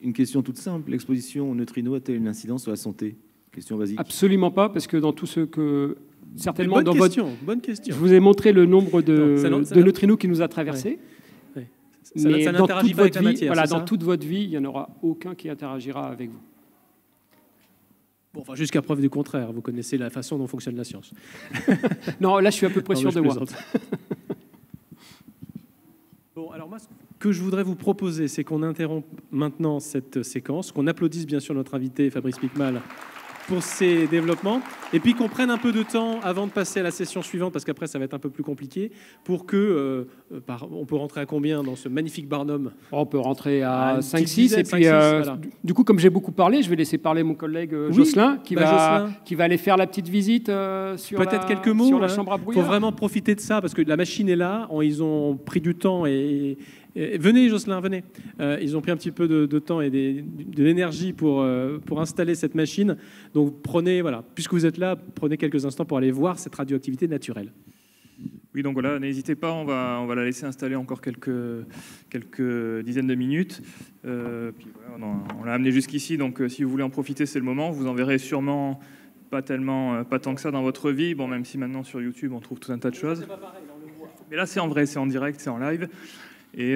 Une question toute simple. L'exposition aux neutrinos a-t-elle une incidence sur la santé? Question basique. Absolument pas, parce que dans tout ce que... Certainement, bonne question. Je vous ai montré le nombre de neutrinos qui nous a traversés. Ouais. Mais ça dans n'interagit toute pas avec votre la vie, matière. voilà, dans toute votre vie, il n'y en aura aucun qui interagira avec vous. Bon, enfin, jusqu'à preuve du contraire. Vous connaissez la façon dont fonctionne la science. Non, là, je suis à peu près sûr de moi. Bon, alors moi, ce que je voudrais vous proposer, c'est qu'on interrompe maintenant cette séquence, qu'on applaudisse bien sûr notre invité Fabrice Piquemal pour ses développements, et puis qu'on prenne un peu de temps avant de passer à la session suivante, parce qu'après ça va être un peu plus compliqué, pour que... on peut rentrer à combien dans ce magnifique Barnum? On peut rentrer à 5-6, dizaine, et puis 5, 6, voilà. Du coup, comme j'ai beaucoup parlé, je vais laisser parler mon collègue Jocelyn, qui va aller faire la petite visite sur quelques mots, sur la chambre à Il brouillard. faut vraiment profiter de ça, parce que la machine est là, ils ont pris du temps, et venez Jocelyn, venez. Ils ont pris un petit peu de temps et de l'énergie pour installer cette machine. Donc prenez, voilà, puisque vous êtes là, prenez quelques instants pour aller voir cette radioactivité naturelle. Oui, donc voilà, n'hésitez pas, on va la laisser installer encore quelques dizaines de minutes. Puis voilà, on l'a amené jusqu'ici, donc si vous voulez en profiter, c'est le moment. Vous en verrez sûrement pas tant que ça dans votre vie. Bon, même si maintenant sur YouTube, on trouve tout un tas de choses. Mais là, c'est en vrai, c'est en direct, c'est en live. Et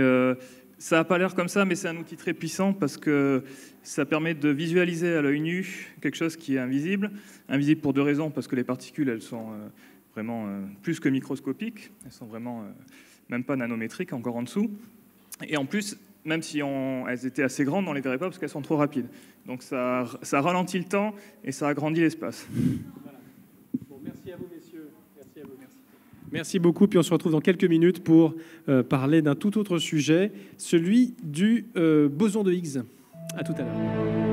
ça n'a pas l'air comme ça, mais c'est un outil très puissant parce que ça permet de visualiser à l'œil nu quelque chose qui est invisible. Invisible pour deux raisons, parce que les particules, elles sont vraiment plus que microscopiques. Elles sont vraiment même pas nanométriques, encore en dessous. Et en plus, même si elles étaient assez grandes, on ne les verrait pas parce qu'elles sont trop rapides. Donc ça ralentit le temps et ça agrandit l'espace. Voilà. Bon, merci à vous, messieurs. Merci à vous. Merci beaucoup. Puis on se retrouve dans quelques minutes pour parler d'un tout autre sujet, celui du boson de Higgs. À tout à l'heure.